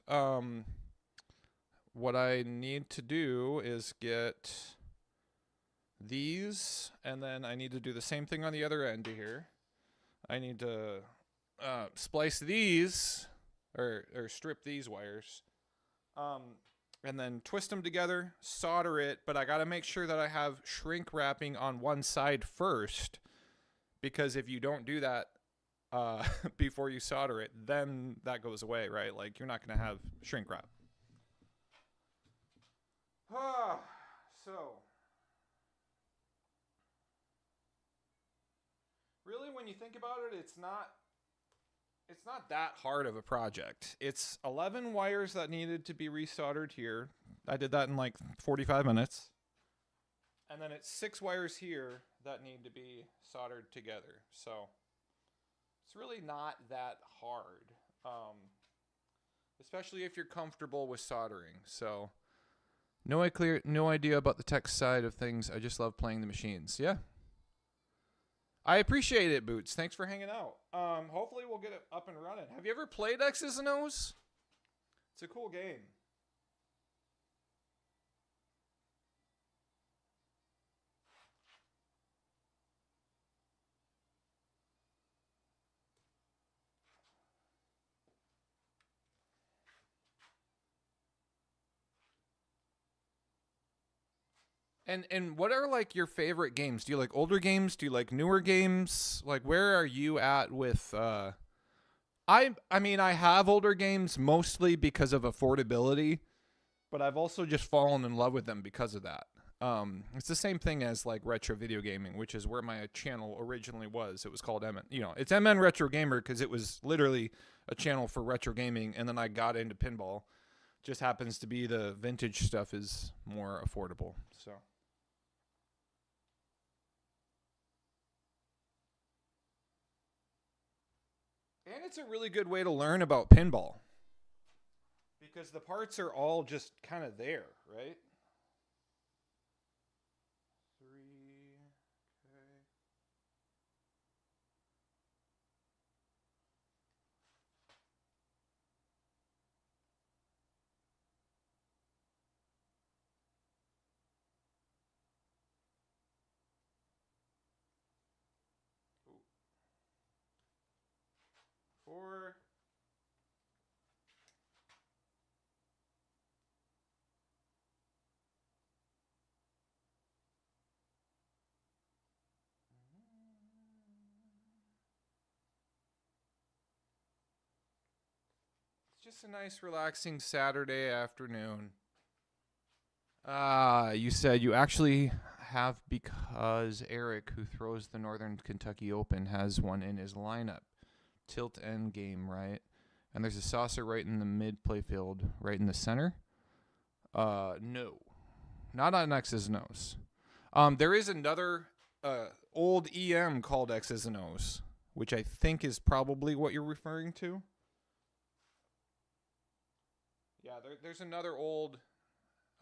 What I need to do is get these, and then I need to do the same thing on the other end here. I need to splice these, or strip these wires. and then twist them together, solder it, but I got to make sure that I have shrink wrapping on one side first, because if you don't do that before you solder it, then that goes away, right? Like, you're not going to have shrink wrap. So, really, when you think about it, it's not that hard of a project. It's 11 wires that needed to be resoldered here. I did that in like 45 minutes. And then it's 6 wires here that need to be soldered together. So it's really not that hard, especially if you're comfortable with soldering. So no idea about the tech side of things. I just love playing the machines. Yeah. I appreciate it, Boots. Thanks for hanging out. Hopefully we'll get it up and running. Have you ever played X's and O's? It's a cool game. And what are like your favorite games? Do you like older games? Do you like newer games? Like, where are you at with I mean, I have older games mostly because of affordability, but I've also just fallen in love with them because of that. It's the same thing as like retro video gaming, which is where my channel originally was. It was called MN, it's MN Retro Gamer because it was literally a channel for retro gaming, and then I got into pinball. Just happens to be the vintage stuff is more affordable. So. And it's a really good way to learn about pinball, because the parts are all just kind of there, right? 3, okay. 4. It's just a nice, relaxing Saturday afternoon. You said you actually have, because Eric, who throws the Northern Kentucky Open, has one in his lineup. Tilt end game, right? And there's a saucer right in the mid playfield, right in the center. No, not on X's and O's. There is another old EM called X's and O's, which I think is probably what you're referring to. Yeah, there's another old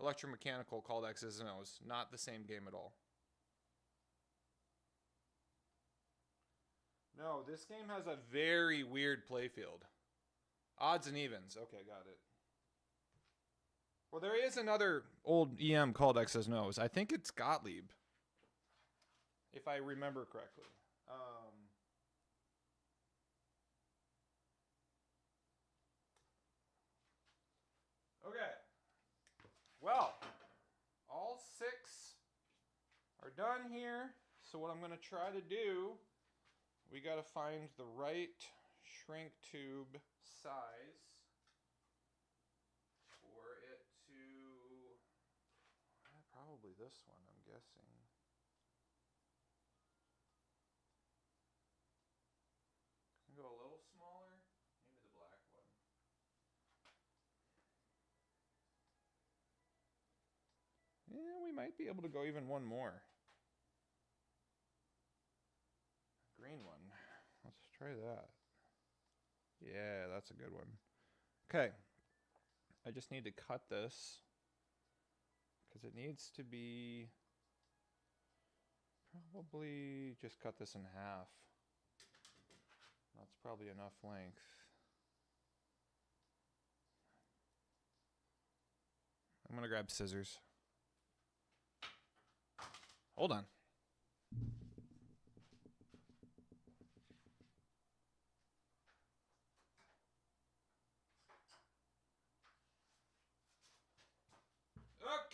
electromechanical called X's and O's. Not the same game at all. No, this game has a very weird playfield. Odds and evens. Okay, got it. Well, there is another old EM called X's and O's. I think it's Gottlieb, if I remember correctly. Okay. Well, all 6 are done here. So what I'm going to try to do, we got to find the right shrink tube size for it to, probably this one, I'm guessing. Can go a little smaller, maybe the black one. Yeah, we might be able to go even one more. Green one. Let's try that. Yeah, that's a good one. Okay. I just need to cut this because it needs to be, probably just cut this in half. That's probably enough length. I'm going to grab scissors. Hold on.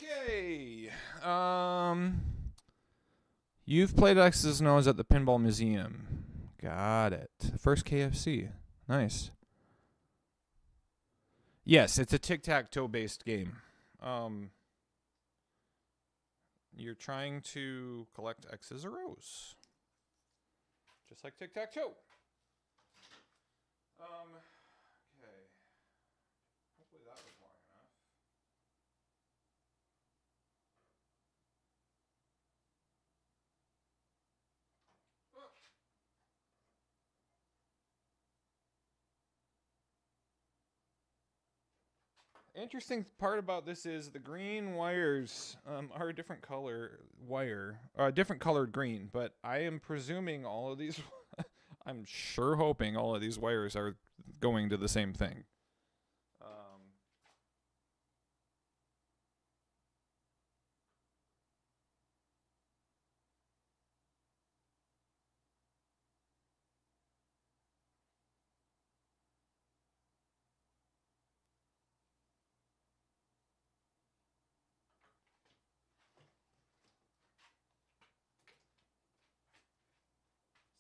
Okay. You've played X's and O's at the Pinball Museum. Got it. First KFC. Nice. Yes, it's a tic-tac-toe based game. You're trying to collect X's or O's. Just like tic-tac-toe. Okay. Hopefully that was long enough. Interesting part about this is the green wires are a different color wire, different colored green, but I am presuming all of these, I'm sure hoping all of these wires are going to the same thing.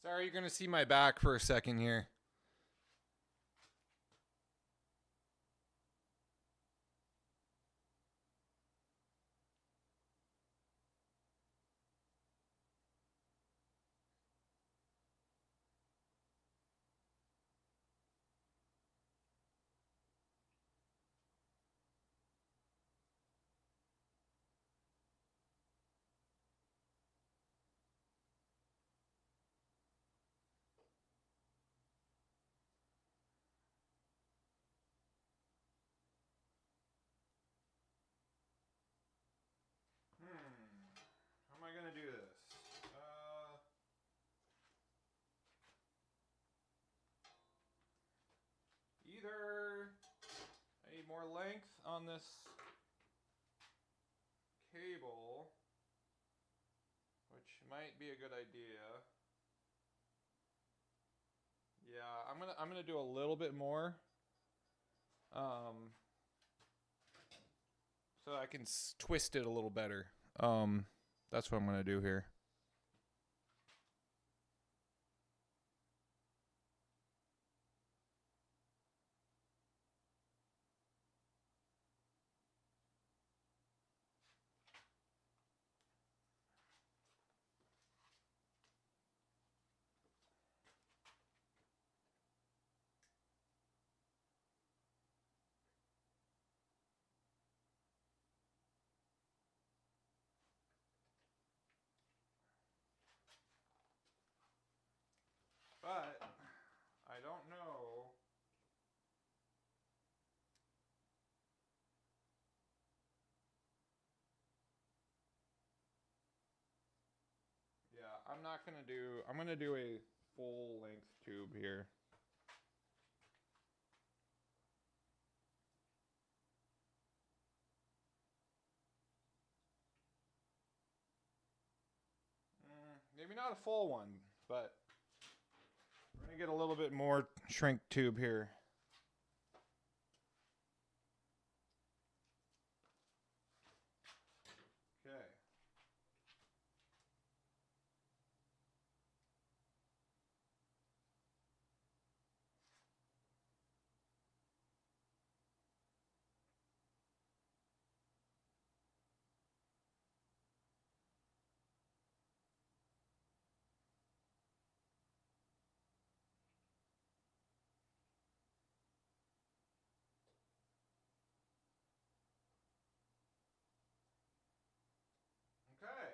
Sorry, you're going to see my back for a second here. How am I going to do this? Either I need more length on this cable, which might be a good idea. Yeah, I'm gonna do a little bit more, so I can twist it a little better. That's what I'm gonna do here. But I don't know. Yeah, I'm not gonna do. I'm gonna do a full length tube here. Maybe not a full one, but we're gonna get a little bit more shrink tube here. Okay. Okay.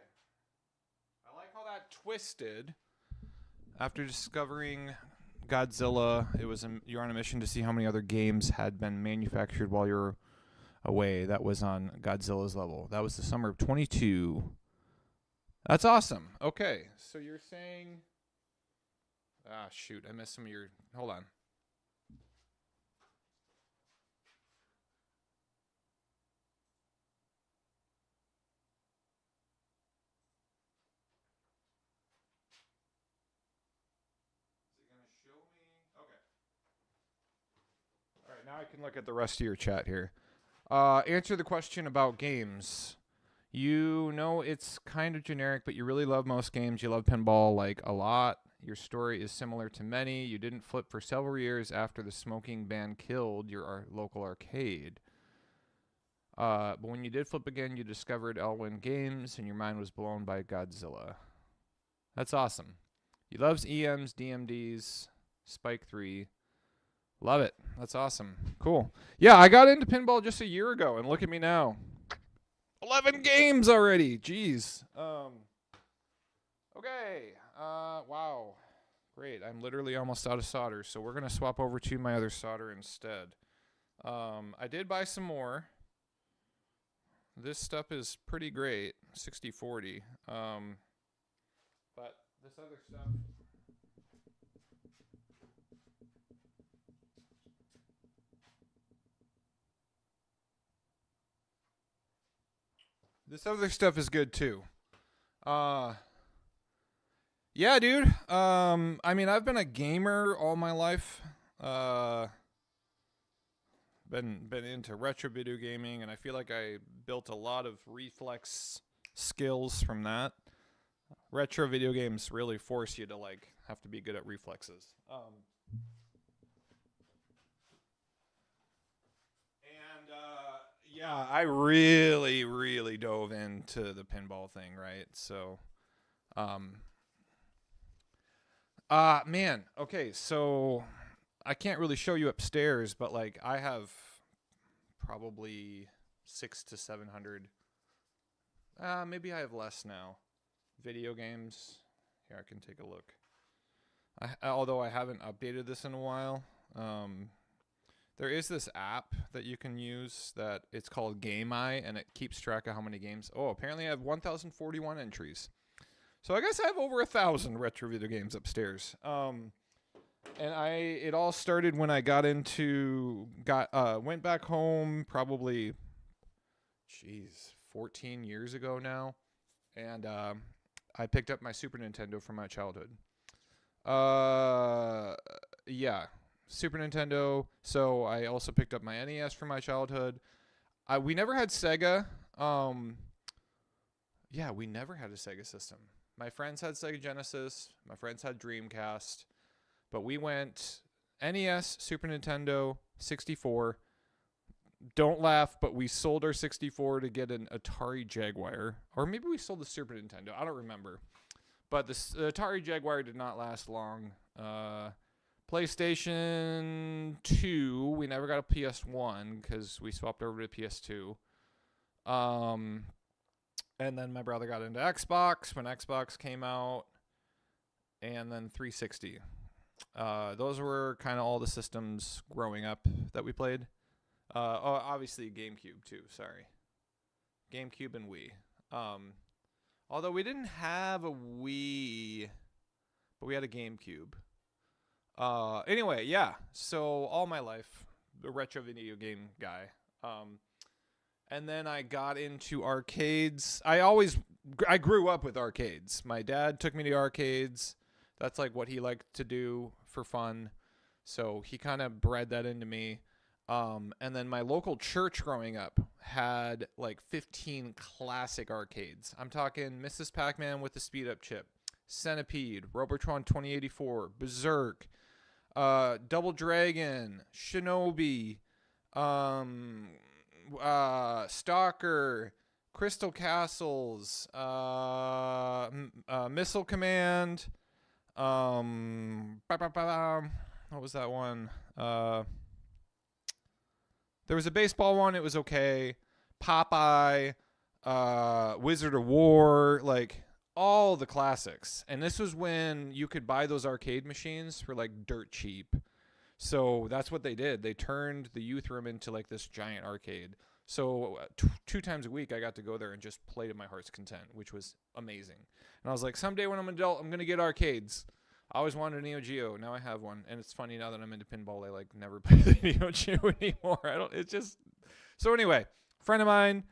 I like how that twisted. After discovering Godzilla, you're on a mission to see how many other games had been manufactured while you're away. That was on Godzilla's level. That was the summer of 22. That's awesome. Okay, so you're saying, shoot, I missed some of your. Hold on. Is it gonna show me? Okay. All right, now I can look at the rest of your chat here. Answer the question about games. You know it's kind of generic, but you really love most games. You love pinball like a lot. Your story is similar to many. You didn't flip for several years after the smoking ban killed your local arcade. But when you did flip again, you discovered Elwyn Games, and your mind was blown by Godzilla. That's awesome. He loves EMs, DMDs, Spike 3. Love it. That's awesome. Cool. Yeah, I got into pinball just a year ago, and look at me now. 11 games already. Jeez. Okay. Wow. Great. I'm literally almost out of solder, so we're going to swap over to my other solder instead. I did buy some more. This stuff is pretty great. 60/40. But this other stuff... This other stuff is good too. Yeah, dude. I mean, I've been a gamer all my life. Been into retro video gaming, and I feel like I built a lot of reflex skills from that. Retro video games really force you to like have to be good at reflexes. Yeah, I really dove into the pinball thing, right? So, man, okay, so I can't really show you upstairs, but like I have probably 600 to 700. Maybe I have less now. Video games. Here, I can take a look. Although I haven't updated this in a while. There is this app that you can use that it's called Game Eye, and it keeps track of how many games. Oh, apparently I have 1,041 entries. So I guess I have over 1,000 retro video games upstairs. And it all started when I went back home probably, 14 years ago now, and I picked up my Super Nintendo from my childhood. Yeah. Super Nintendo. So I also picked up my NES from my childhood. We never had Sega. Yeah, we never had a Sega system. My friends had Sega Genesis. My friends had Dreamcast. But we went NES, Super Nintendo, 64. Don't laugh, but we sold our 64 to get an Atari Jaguar. Or maybe we sold the Super Nintendo. I don't remember. But the Atari Jaguar did not last long. PlayStation 2, we never got a PS1 because we swapped over to PS2. And then my brother got into Xbox when Xbox came out. And then 360. Those were kind of all the systems growing up that we played. Obviously GameCube too, sorry. GameCube and Wii. Although we didn't have a Wii, but we had a GameCube. Anyway, yeah. So all my life, the retro video game guy. And then I got into arcades. I grew up with arcades. My dad took me to arcades. That's like what he liked to do for fun. So he kind of bred that into me. And then my local church growing up had like 15 classic arcades. I'm talking Mrs. Pac-Man with the speed up chip, Centipede, Robotron 2084, Berserk, Double Dragon, Shinobi, Stalker, Crystal Castles, Missile Command, what was that one? There was a baseball one, it was okay. Popeye, Wizard of War, like all the classics. And this was when you could buy those arcade machines for like dirt cheap. So that's what they did. They turned the youth room into like this giant arcade. So 2 times a week I got to go there and just play to my heart's content, which was amazing. And I was like, someday when I'm an adult, I'm going to get arcades. I always wanted a Neo Geo. Now I have one. And it's funny, now that I'm into pinball, I like never play the Neo Geo anymore. So anyway, friend of mine,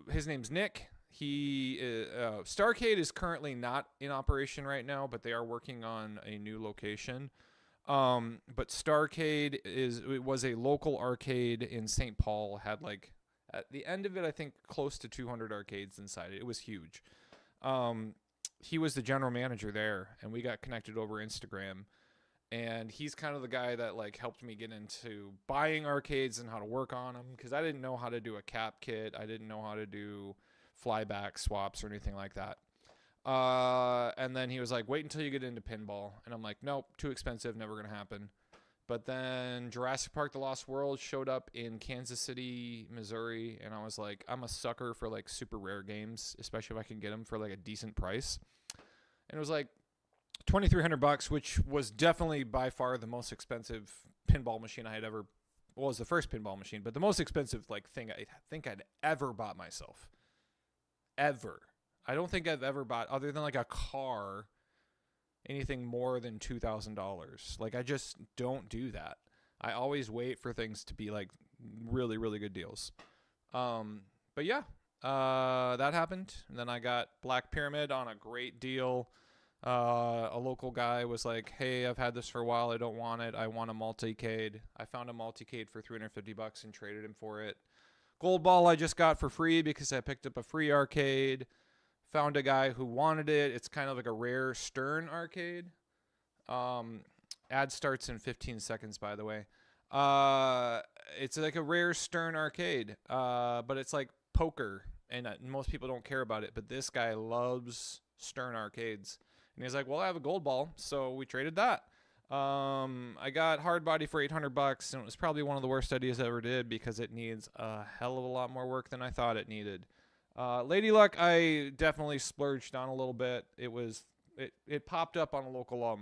his name's Nick. Starcade is currently not in operation right now, but they are working on a new location. But Starcade was a local arcade in St. Paul, had like at the end of it, I think close to 200 arcades inside it. It was huge. He was the general manager there, and we got connected over Instagram. And he's kind of the guy that like helped me get into buying arcades and how to work on them, because I didn't know how to do a cap kit. I didn't know how to do flyback swaps or anything like that. And then he was like, wait until you get into pinball. And I'm like, nope, too expensive, never going to happen. But then Jurassic Park The Lost World showed up in Kansas City, Missouri. And I was like, I'm a sucker for like super rare games, especially if I can get them for like a decent price. And it was like $2,300, which was definitely by far the most expensive pinball machine I had ever, well, it was the first pinball machine, but the most expensive like thing I think I'd ever bought myself. Ever. I don't think I've ever bought, other than like a car, anything more than $2,000. Like, I just don't do that. I always wait for things to be like really, really good deals. But yeah, that happened. And then I got Black Pyramid on a great deal. A local guy was like, hey, I've had this for a while. I don't want it. I want a multicade. I found a multicade for $350 and traded him for it. Gold Ball I just got for free because I picked up a free arcade. Found a guy who wanted it. It's kind of like a rare Stern arcade. Ad starts in 15 seconds, by the way. It's like a rare Stern arcade, but it's like poker, and most people don't care about it. But this guy loves Stern arcades. And he's like, well, I have a Gold Ball, so we traded that. I got Hard Body for $800, and it was probably one of the worst ideas I ever did because it needs a hell of a lot more work than I thought it needed. Lady Luck, I definitely splurged on a little bit. It popped up on a local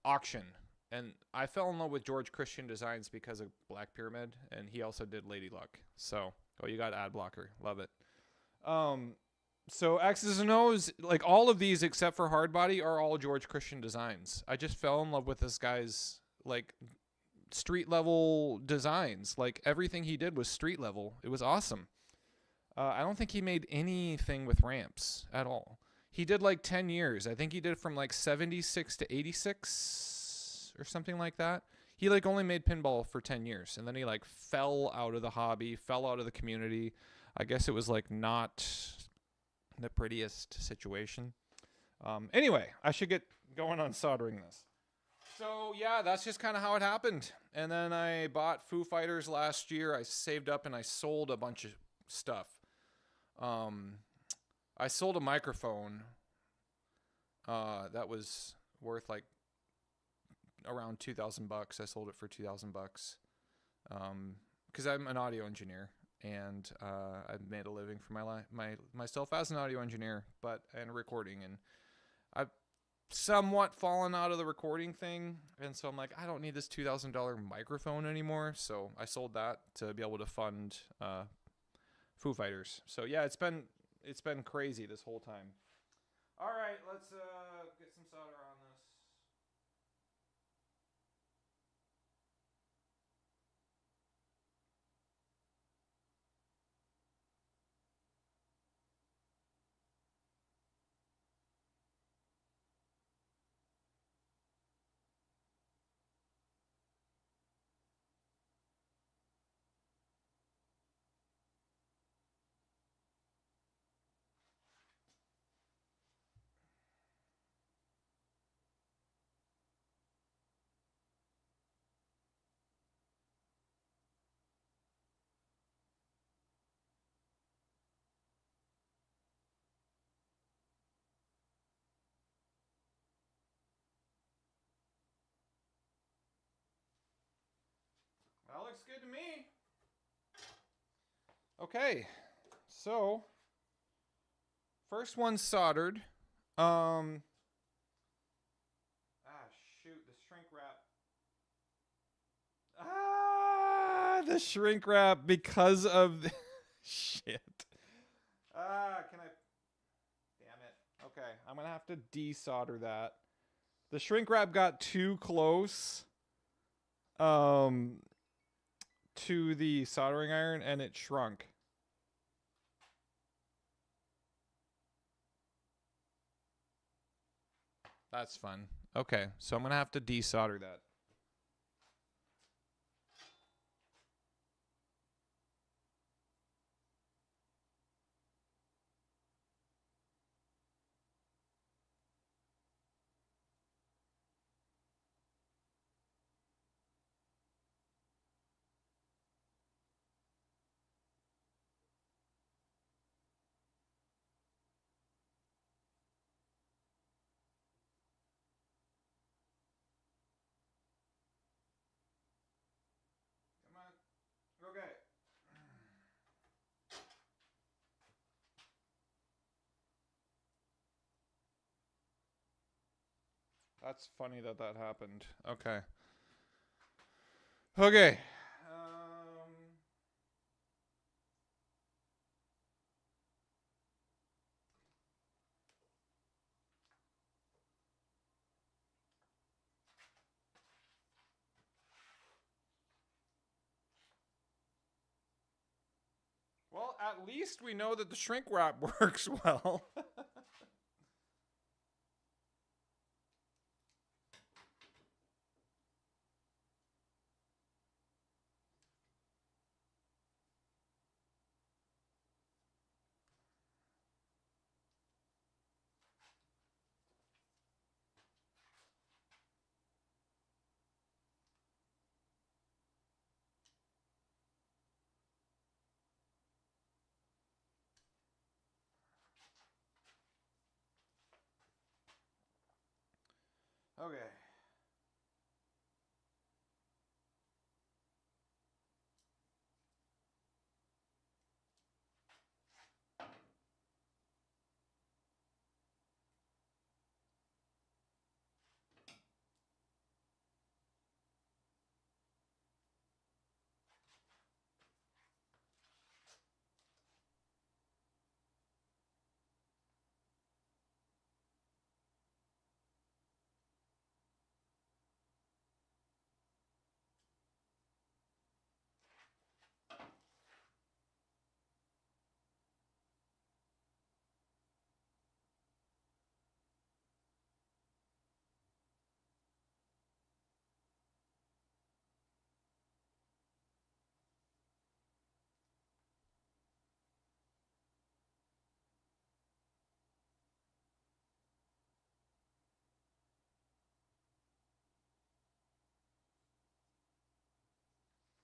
auction, and I fell in love with George Christian Designs because of Black Pyramid, and he also did Lady Luck. So, you got ad blocker, love it. So X's and O's, like all of these except for Hard Body, are all George Christian Designs. I just fell in love with this guy's like street level designs. Like everything he did was street level. It was awesome. I don't think he made anything with ramps at all. He did like 10 years. I think he did from like 76 to 86 or something like that. He like only made pinball for 10 years, and then he like fell out of the hobby, fell out of the community. I guess it was like not the prettiest situation. Anyway, I should get going on soldering this. So yeah, that's just kind of how it happened. And then I bought Foo Fighters last year. I saved up and I sold a bunch of stuff. I sold a microphone that was worth like around $2,000. I sold it for $2,000 because I'm an audio engineer. And I've made a living for myself as an audio engineer, and recording. And I've somewhat fallen out of the recording thing, and so I'm like, I don't need this $2,000 microphone anymore. So I sold that to be able to fund Foo Fighters. So yeah, it's been crazy this whole time. All right, let's get some solder on this. That looks good to me. Okay, so first one soldered. Shoot, the shrink wrap. The shrink wrap because of the shit. Can I? Damn it. Okay, I'm gonna have to desolder that. The shrink wrap got too close. To the soldering iron, and it shrunk. That's fun. Okay, so I'm gonna have to desolder that. That's funny that that happened. Okay. Okay. Well, at least we know that the shrink wrap works well. Okay.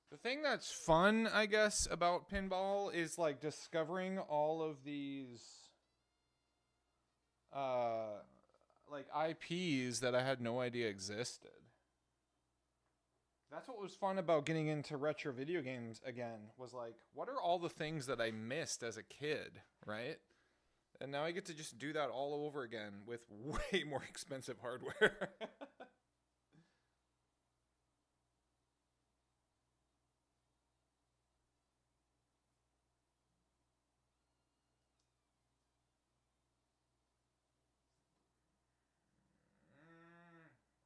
The thing that's fun, I guess, about pinball is like discovering all of these uh like IPs that I had no idea existed. That's what was fun about getting into retro video games again, was like, what are all the things that I missed as a kid, right? And now I get to just do that all over again with way more expensive hardware.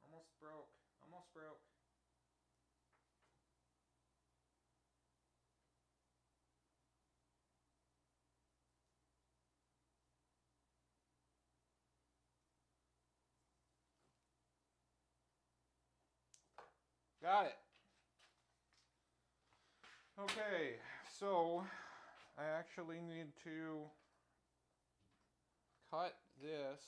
Almost broke. Almost broke. Got it. Okay, so I actually need to cut this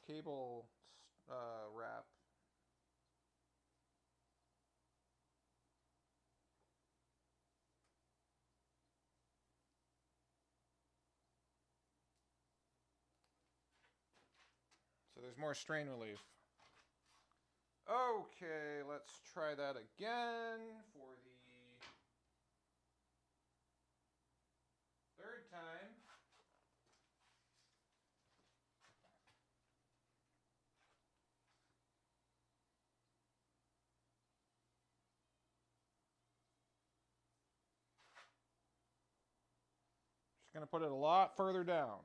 cable wrap. So there's more strain relief. Okay, let's try that again for the third time. Just going to put it a lot further down.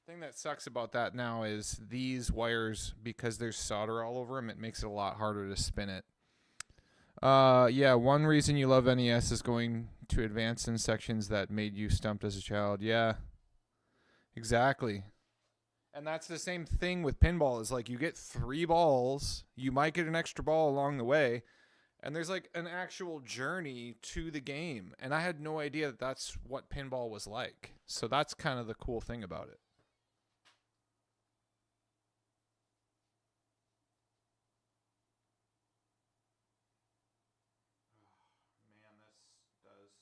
Thing that sucks about that now is these wires, because there's solder all over them, it makes it a lot harder to spin it. Yeah, one reason you love NES is going to advance in sections that made you stumped as a child. Yeah, exactly. And that's the same thing with pinball, is like you get 3 balls, you might get an extra ball along the way, and there's like an actual journey to the game. And I had no idea that that's what pinball was like. So that's kind of the cool thing about it. Man, this does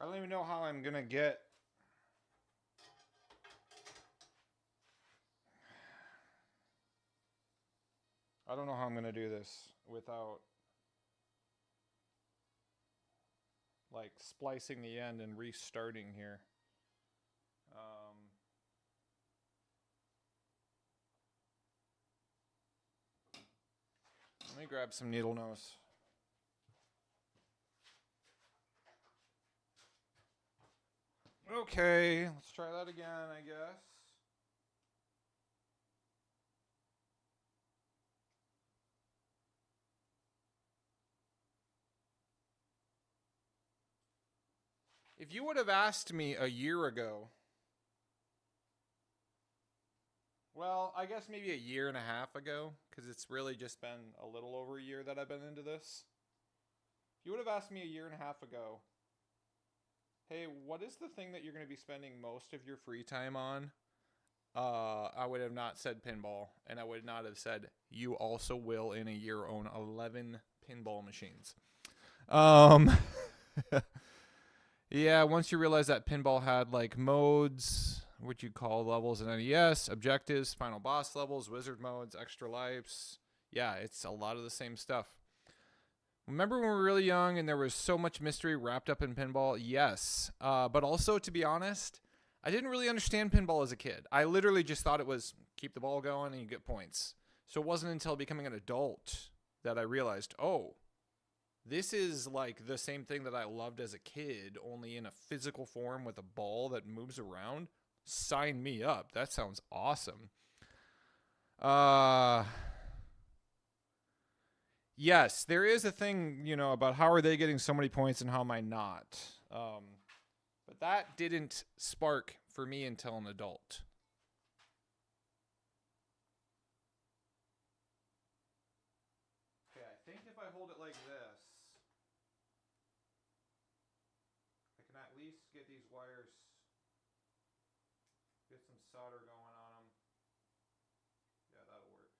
I don't even know how I'm gonna get. I don't know how I'm gonna do this without like splicing the end and restarting here. Um, Let me grab some needle nose. Okay, let's try that again, I guess. If you would have asked me a year ago, well, I guess maybe a year and a half ago, because it's really just been a little over a year that I've been into this. If you would have asked me a year and a half ago, hey, what is the thing that you're going to be spending most of your free time on? I would have not said pinball, and I would not have said you also will in a year own 11 pinball machines. Um, yeah, once you realize that pinball had like modes, what you call levels in NES, objectives, final boss levels, wizard modes, extra lives. Yeah, it's a lot of the same stuff. Remember when we were really young and there was so much mystery wrapped up in pinball? Yes. But also, to be honest, I didn't really understand pinball as a kid. I literally just thought it was keep the ball going and you get points. So it wasn't until becoming an adult that I realized, oh, this is like the same thing that I loved as a kid, only in a physical form with a ball that moves around. Sign me up. That sounds awesome. Uh Yes, there is a thing, about how are they getting so many points and how am I not. But that didn't spark for me until an adult. Okay, I think if I hold it like this, I can at least get these wires, get some solder going on them. Yeah, that'll work.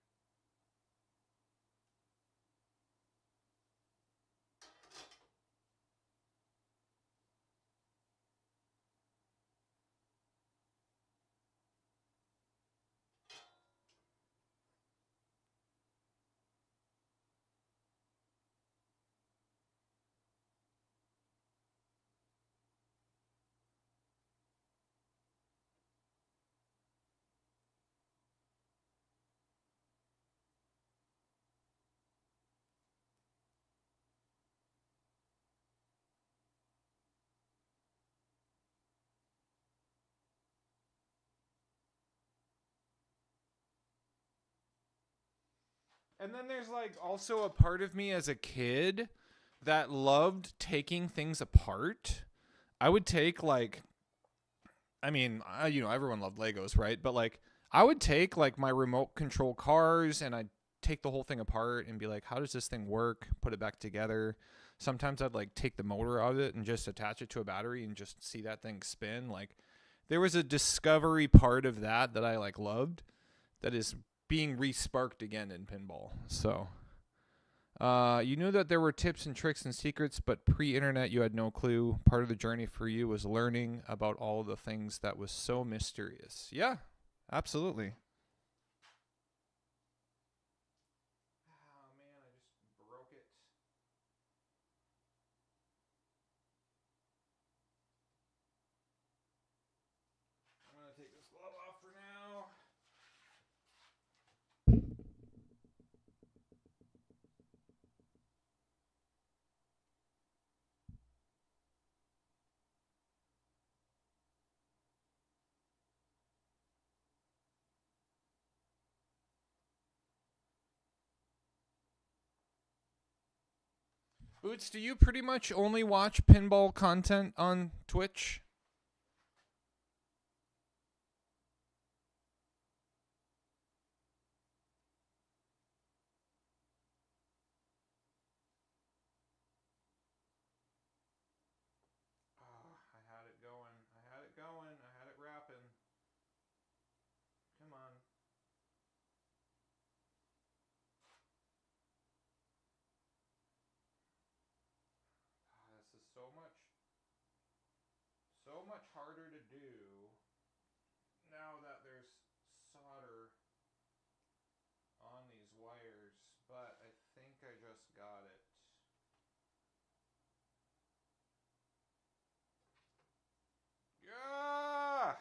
And then there's like also a part of me as a kid that loved taking things apart. I would take like, everyone loved Legos, right? But like, I would take like my remote control cars and I'd take the whole thing apart and be like, how does this thing work? Put it back together. Sometimes I'd like take the motor out of it and just attach it to a battery and just see that thing spin. Like, there was a discovery part of that I like loved that is being re-sparked again in pinball. So, you knew that there were tips and tricks and secrets, but pre-internet you had no clue. Part of the journey for you was learning about all of the things that was so mysterious. Yeah, absolutely. Oh man, I just broke it. I'm gonna take this glove off for now. Boots, do you pretty much only watch pinball content on Twitch? Oh, I had it going. I had it going. I had it wrapping. Come on. Oh, this is so much. do now that there's solder on these wires, but I think I just got it. Yeah!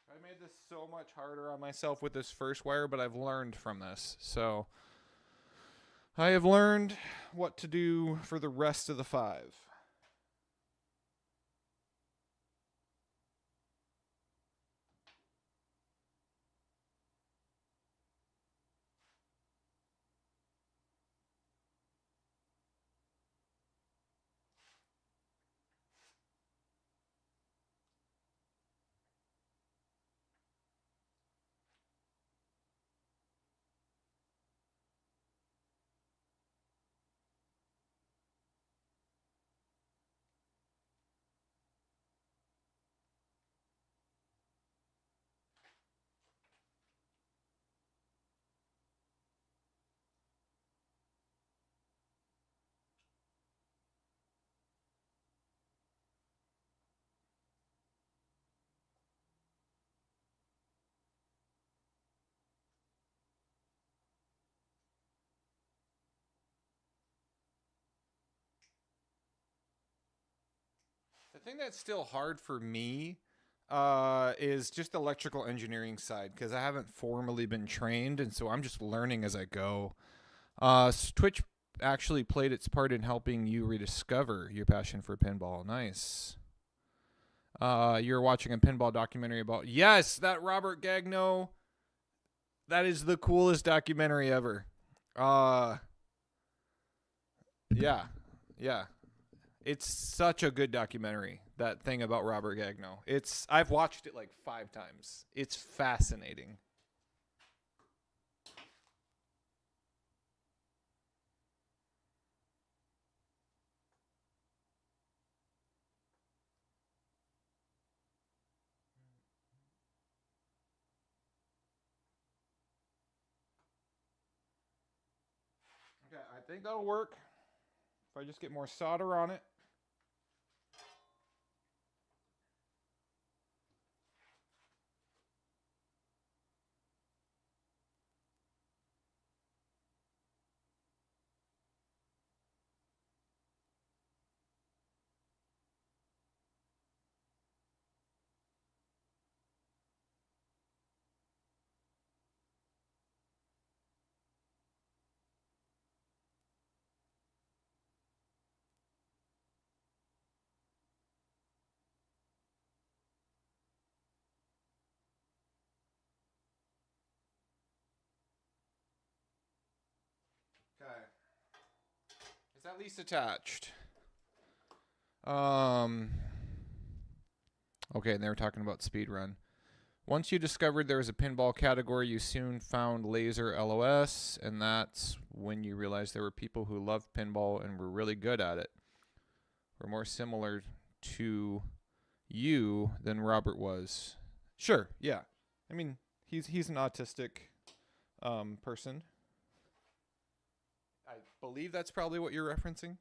I made this so much harder on myself with this first wire, but I've learned from this. So I have learned what to do for the rest of the 5. The thing that's still hard for me is just the electrical engineering side because I haven't formally been trained, and so I'm just learning as I go. Twitch actually played its part in helping you rediscover your passion for pinball. Nice. You're watching a pinball documentary about that Robert Gagno. That is the coolest documentary ever. Yeah, yeah. It's such a good documentary. That thing about Robert Gagno. I've watched it like 5 times. It's fascinating. Okay, I think that'll work. If I just get more solder on it. Okay. It's at least attached. Okay, and they were talking about speed run. Once you discovered there was a pinball category, you soon found laser LOS, and that's when you realized there were people who loved pinball and were really good at it. Were more similar to you than Robert was. Sure, yeah. I mean, he's an autistic person. I believe that's probably what you're referencing.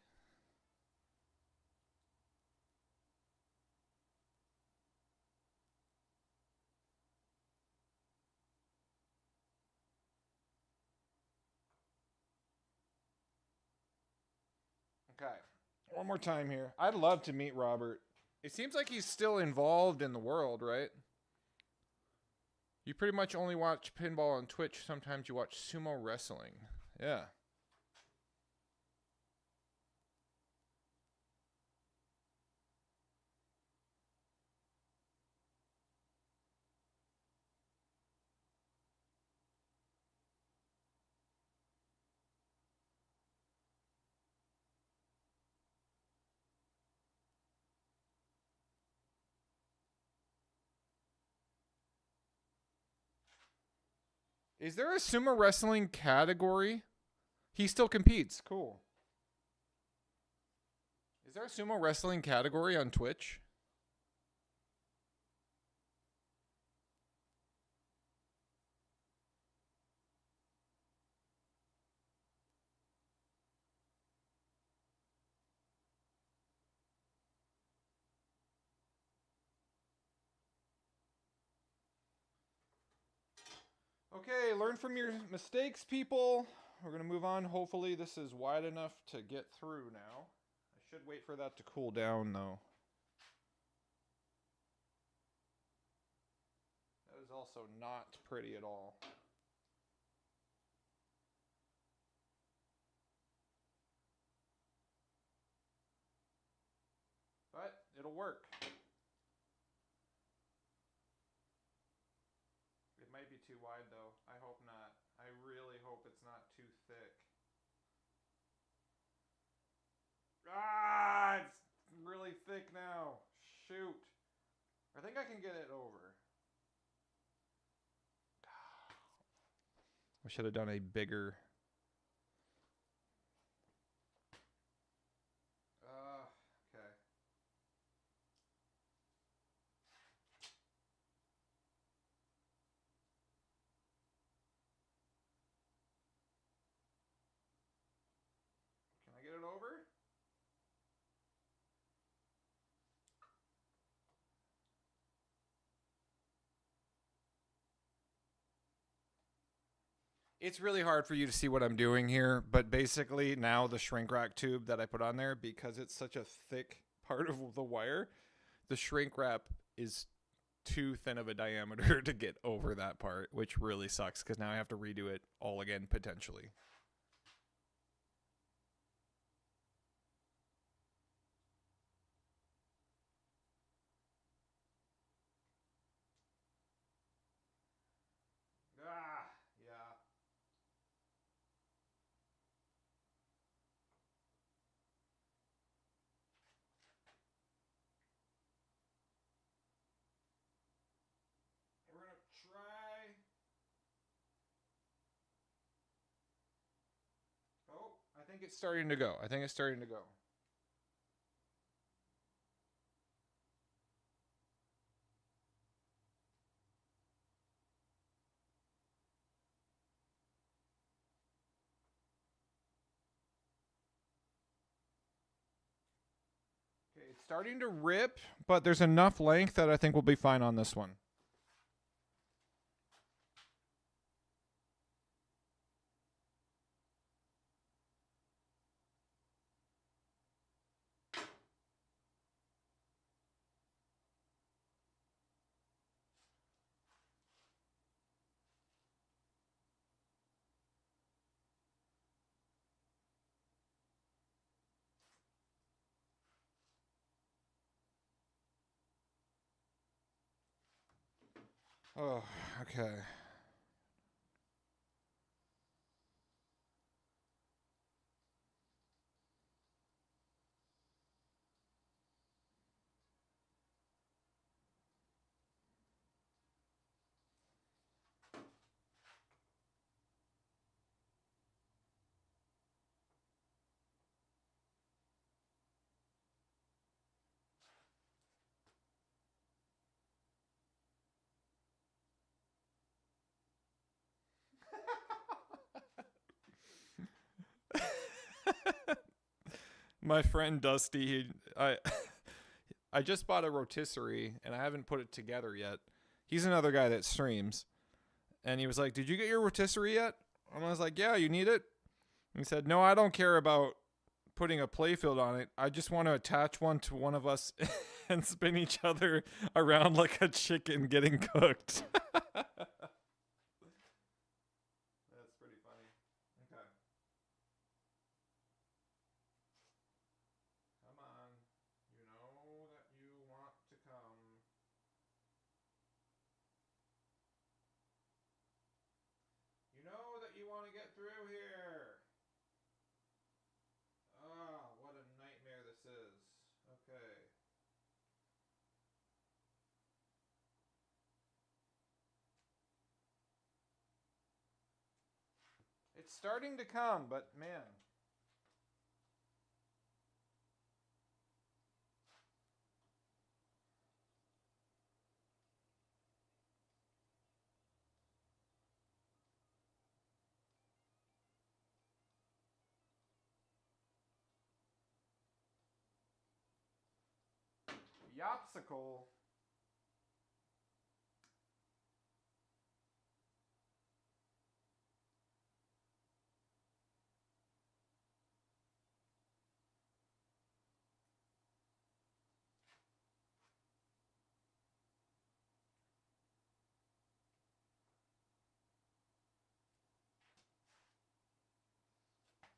Okay. One more time here. I'd love to meet Robert. It seems like he's still involved in the world, right? You pretty much only watch pinball on Twitch. Sometimes you watch sumo wrestling. Yeah. Is there a sumo wrestling category? He still competes. Cool. Is there a sumo wrestling category on Twitch? Okay, learn from your mistakes, people. We're going to move on. Hopefully this is wide enough to get through now. I should wait for that to cool down, though. That is also not pretty at all. But it'll work. It might be too wide, though. I hope not. I really hope it's not too thick. Ah, it's really thick now. Shoot. I think I can get it over. I should have done a bigger. Okay. Can I get it over? It's really hard for you to see what I'm doing here, but basically now the shrink wrap tube that I put on there, because it's such a thick part of the wire, the shrink wrap is too thin of a diameter to get over that part, which really sucks because now I have to redo it all again potentially. Ah, yeah. We're gonna try. Oh, I think it's starting to go. I think it's starting to go. Okay, it's starting to rip, but there's enough length that I think we'll be fine on this one. Oh, okay. My friend Dusty, I just bought a rotisserie and I haven't put it together yet. He's another guy that streams, and he was like, "Did you get your rotisserie yet?" And I was like, "Yeah, you need it." And he said, "No, I don't care about putting a playfield on it. I just want to attach one to one of us and spin each other around like a chicken getting cooked." That's pretty funny. Okay. Come on. You know that you want to come. You know that you want to get through here. Ah, what a nightmare this is. Okay. It's starting to come, but man. Yopsicle.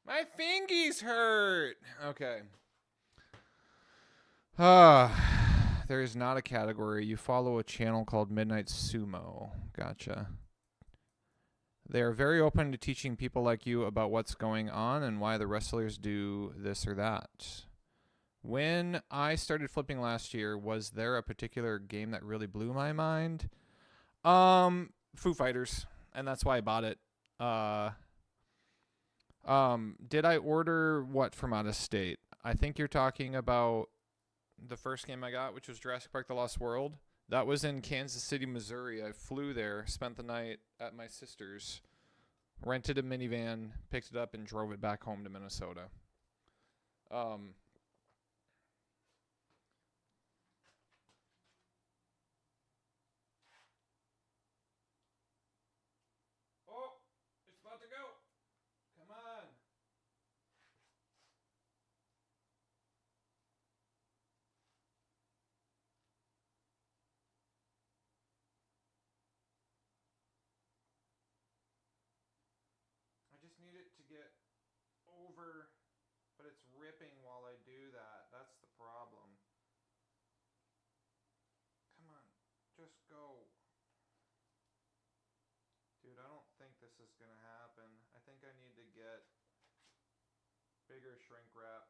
My fingies hurt. Okay. There is not a category. You follow a channel called Midnight Sumo. Gotcha. They are very open to teaching people like you about what's going on and why the wrestlers do this or that. When I started flipping last year, was there a particular game that really blew my mind? Foo Fighters, and that's why I bought it. Did I order what from out of state? I think you're talking about the first game I got, which was Jurassic Park: The Lost World. That was in Kansas City, Missouri. I flew there, spent the night at my sister's, rented a minivan, picked it up, and drove it back home to Minnesota. Oh, it's about to go. Come on. I just need it to get over, but it's ripping while I do that. That's the problem. Come on, just go. Dude, I don't think this is going to happen. I think I need to get bigger shrink wrap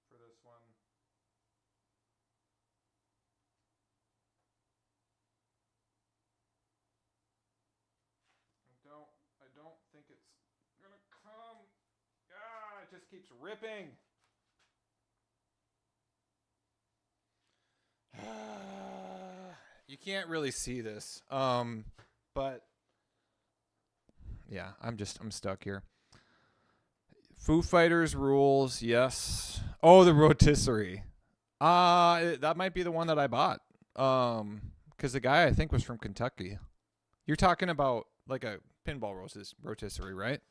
for this one. I don't think it's gonna come. Ah, it just keeps ripping. You can't really see this. But yeah, I'm stuck here. Foo Fighters rules, yes. Oh, the rotisserie. That might be the one that I bought. Because the guy I think was from Kentucky. You're talking about like a pinball rotisserie, right?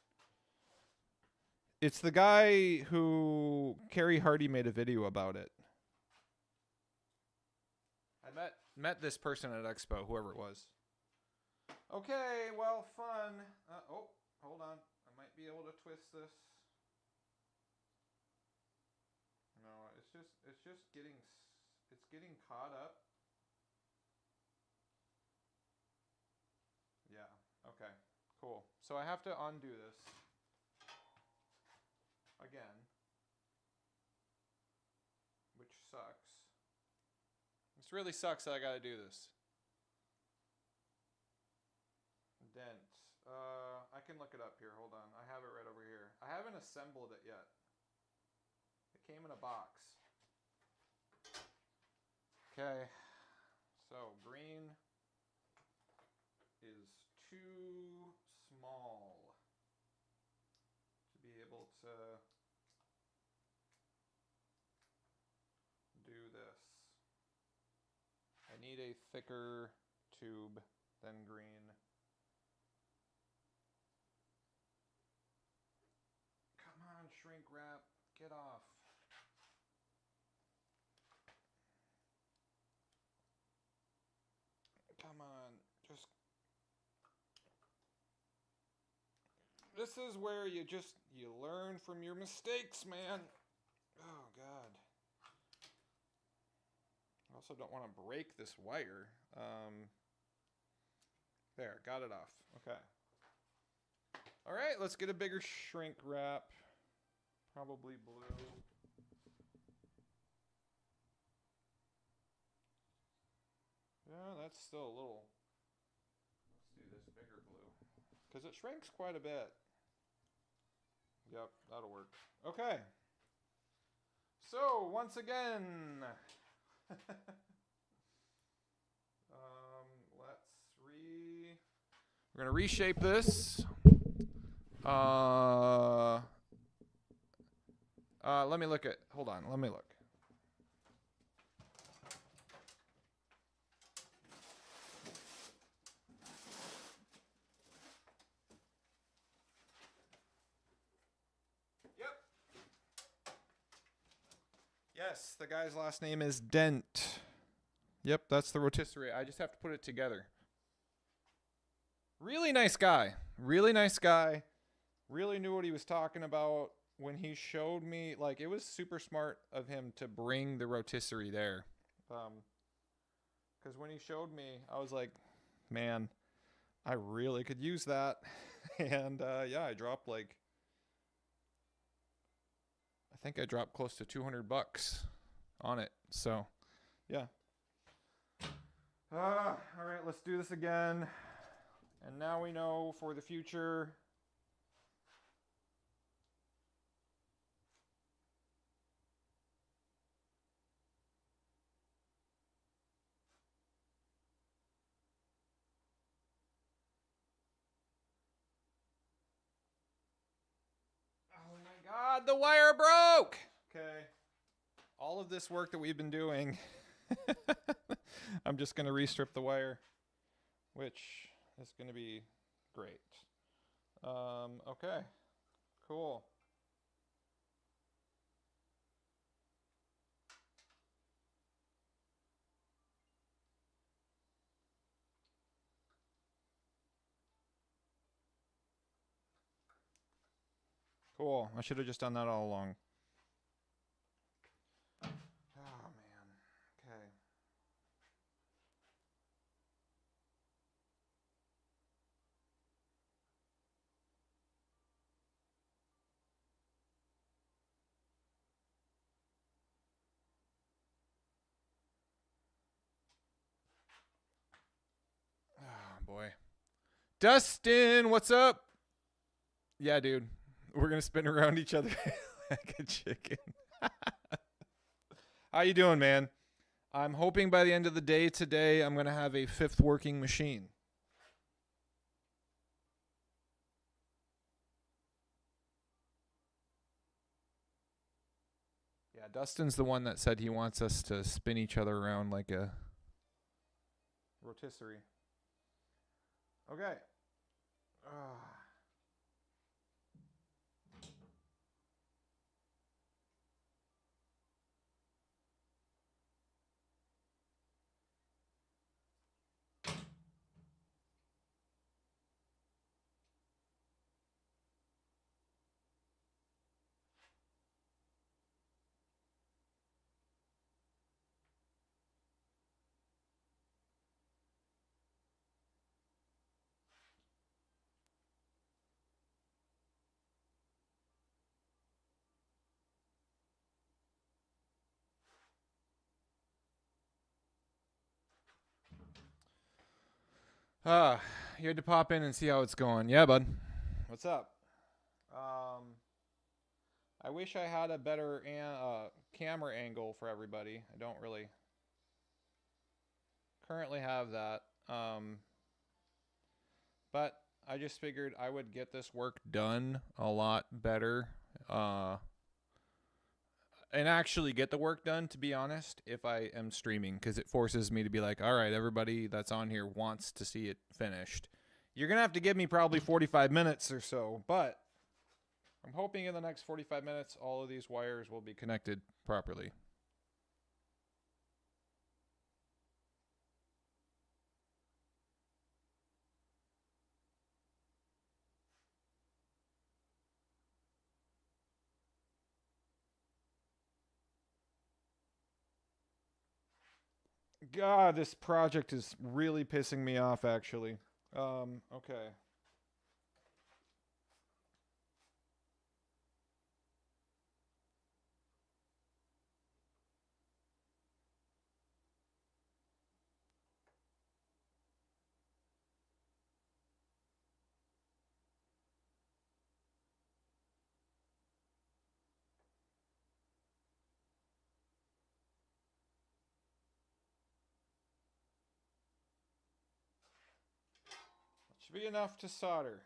It's the guy who Carrie Hardy made a video about it. I met this person at Expo, whoever it was. Okay, well, fun. Oh, hold on. I might be able to twist this. No, it's just getting caught up. Yeah. Okay. Cool. So I have to undo this again, which sucks. This really sucks that I got to do this. Dent. I can look it up here. Hold on. I have it right over here. I haven't assembled it yet. It came in a box. Okay. So green is too small to be able to do this. I need a thicker tube than green. Come on, shrink wrap, get off. Come on, just... This is where you learn from your mistakes, man. Oh, God. I also don't want to break this wire. There, got it off. Okay. All right, let's get a bigger shrink wrap. Probably blue. Yeah, that's still a little... Let's do this bigger blue. Because it shrinks quite a bit. Yep, that'll work. Okay. So, once again... We're going to reshape this. Let me look at... Hold on, let me look. Yep. Yes, the guy's last name is Dent. Yep, that's the rotisserie. I just have to put it together. Really nice guy. Really nice guy. really knew what he was talking about when he showed me. Like, it was super smart of him to bring the rotisserie there. Because when he showed me, I was like, man, I really could use that. And yeah, I dropped like, I think I dropped close to $200 on it. So, yeah. All right, let's do this again. And now we know for the future. Oh my God, the wire broke. Okay. All of this work that we've been doing, I'm just going to restrip the wire, which is going to be great. Okay, cool. Cool. I should have just done that all along. Oh, man. Okay. Oh, boy. Dustin, what's up? Yeah, dude. We're going to spin around each other like a chicken. How you doing, man? I'm hoping by the end of the day today, I'm going to have a 5th working machine. Yeah, Dustin's the one that said he wants us to spin each other around like a rotisserie. Okay. You had to pop in and see how it's going. Yeah, bud. What's up? I wish I had a better camera angle for everybody. I don't really currently have that. But I just figured I would get this work done a lot better. And actually get the work done, to be honest, if I am streaming, because it forces me to be like, all right, everybody that's on here wants to see it finished. You're going to have to give me probably 45 minutes or so, but I'm hoping in the next 45 minutes, all of these wires will be connected properly. God, this project is really pissing me off, actually. Okay. Should be enough to solder.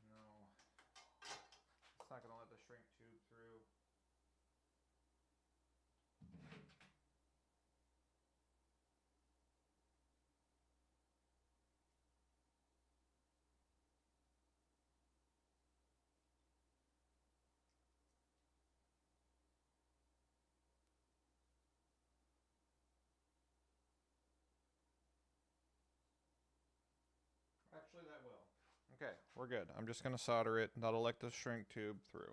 No. It's not going to let the shrink tube through. Okay, we're good. I'm just going to solder it. That'll let the shrink tube through.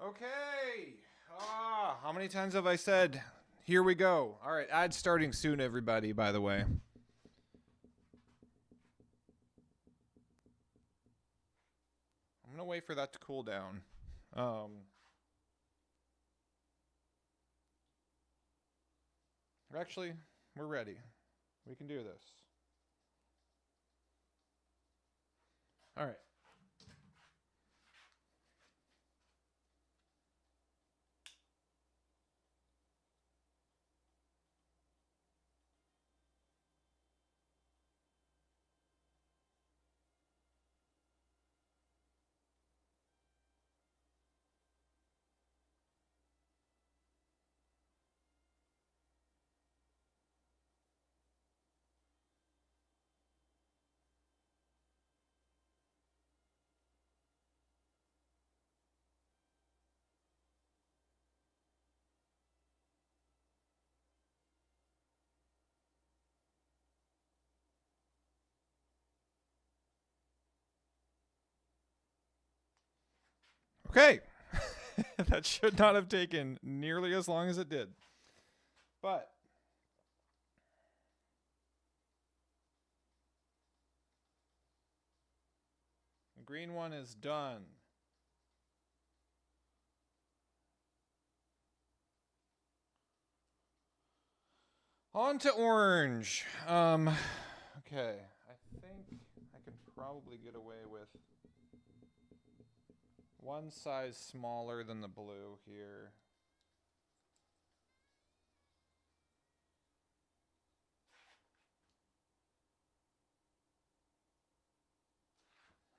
Okay. How many times have I said, here we go? All right, ad's starting soon, everybody, by the way. I'm going to wait for that to cool down. Actually, we're ready. We can do this. All right. Okay. That should not have taken nearly as long as it did. But the green one is done. On to orange. Okay. I think I can probably get away with one size smaller than the blue here.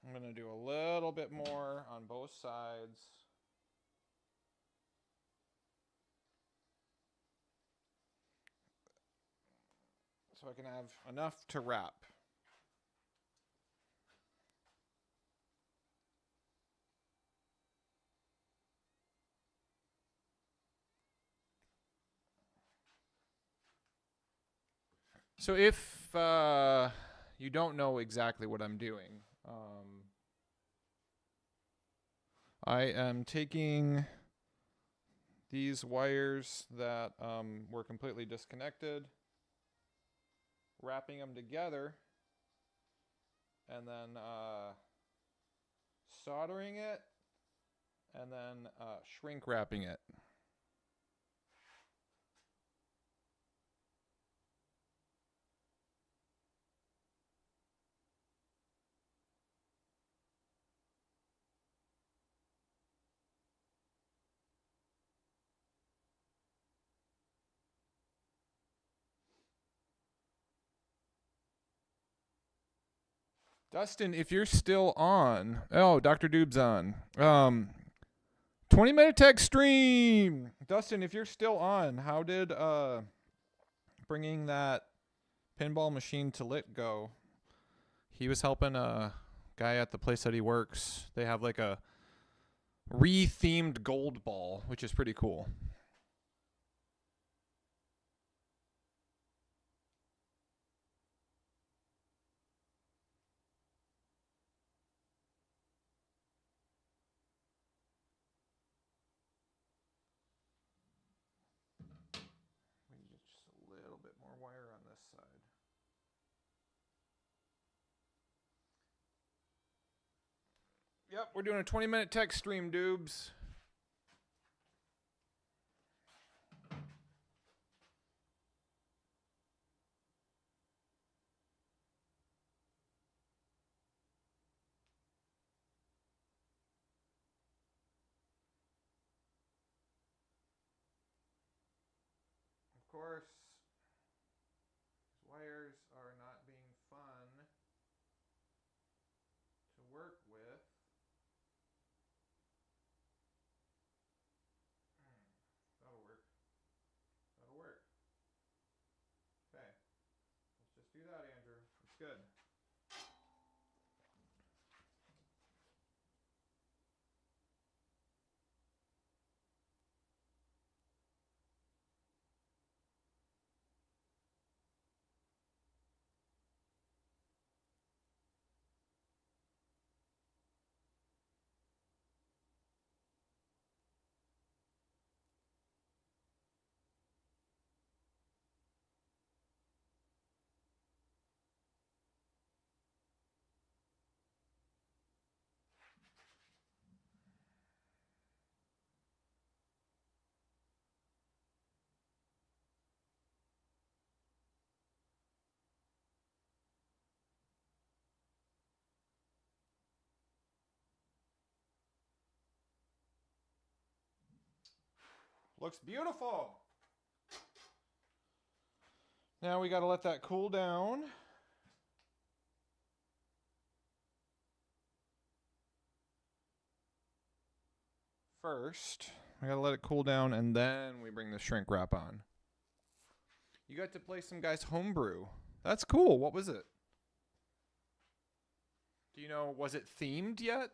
I'm going to do a little bit more on both sides. So I can have enough to wrap. So if you don't know exactly what I'm doing, I am taking these wires that were completely disconnected, wrapping them together, and then soldering it, and then shrink wrapping it. Dustin, if you're still on, oh, Dr. Doob's on. 20-minute tech stream. Dustin, if you're still on, how did bringing that pinball machine to lit go? He was helping a guy at the place that he works. They have like a re-themed gold ball, which is pretty cool. Just a little bit more wire on this side. Yep, we're doing a 20-minute tech stream, Doobs. good. Looks beautiful. Now we got to let that cool down. First, we got to let it cool down and then we bring the shrink wrap on. You got to play some guy's homebrew. That's cool. What was it? Do you know, was it themed yet?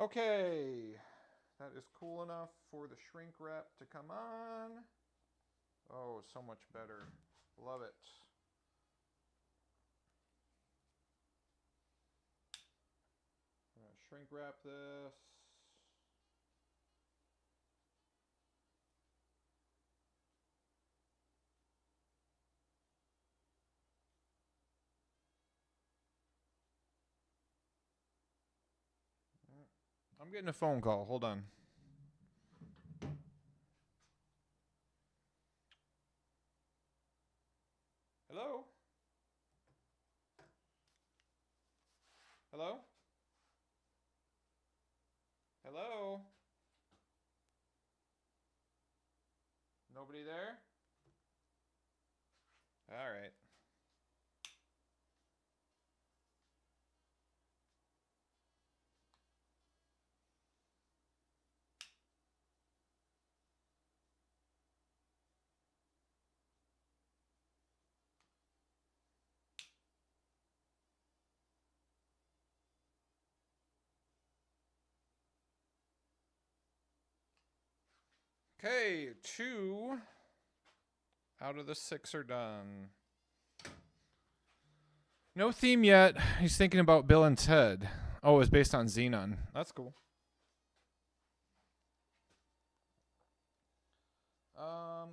Okay, that is cool enough for the shrink wrap to come on. Oh, so much better. Love it. I'm gonna shrink wrap this. I'm getting a phone call. Hold on. Hello? Hello? Hello? Nobody there? All right. Okay, 2 out of the 6 are done. No theme yet. He's thinking about Bill and Ted. Oh, it's based on Xenon. That's cool.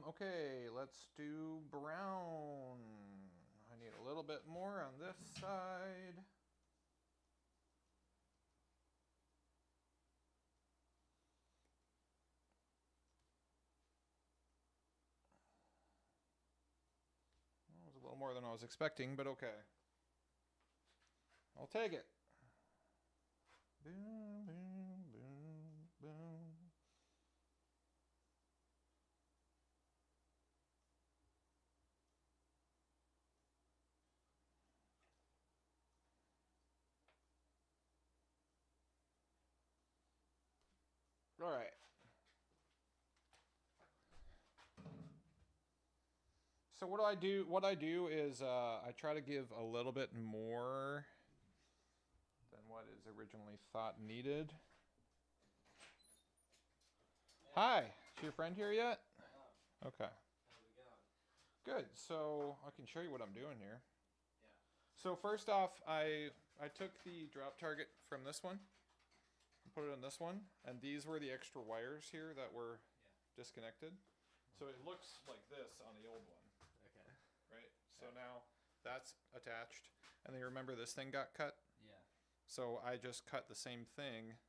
Okay, let's do brown. I need a little bit more on this side. That was a little more than I was expecting, but okay. I'll take it. Boom, boom, boom, boom. All right. So what do I do? What I do is I try to give a little bit more than what is originally thought needed. Hi, is your friend here yet? Okay. Good. So I can show you what I'm doing here. So first off, I took the drop target from this one, and put it on this one, and these were the extra wires here that were disconnected. So it looks like this on the old one. Okay. Right? So now that's attached. And then you remember this thing got cut? Yeah. So I just cut the same thing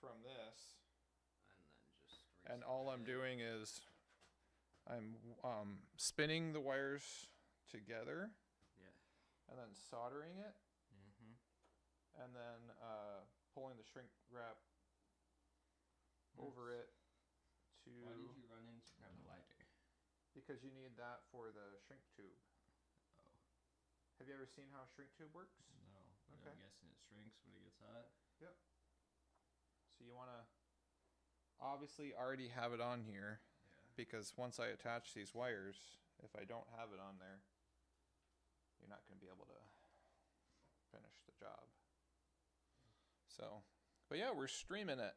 from this. And all I'm doing is I'm spinning the wires together. Yeah. And then soldering it. Mm-hmm. And then pulling the shrink wrap over it to... Why did you run in to grab a lighter? Because you need that for the shrink tube. Oh. Have you ever seen how a shrink tube works? No, but Okay. I'm guessing it shrinks when it gets hot. Yep. So you want to obviously already have it on here Yeah. because once I attach these wires, if I don't have it on there, you're not going to be able to finish the job. So, but yeah, we're streaming it.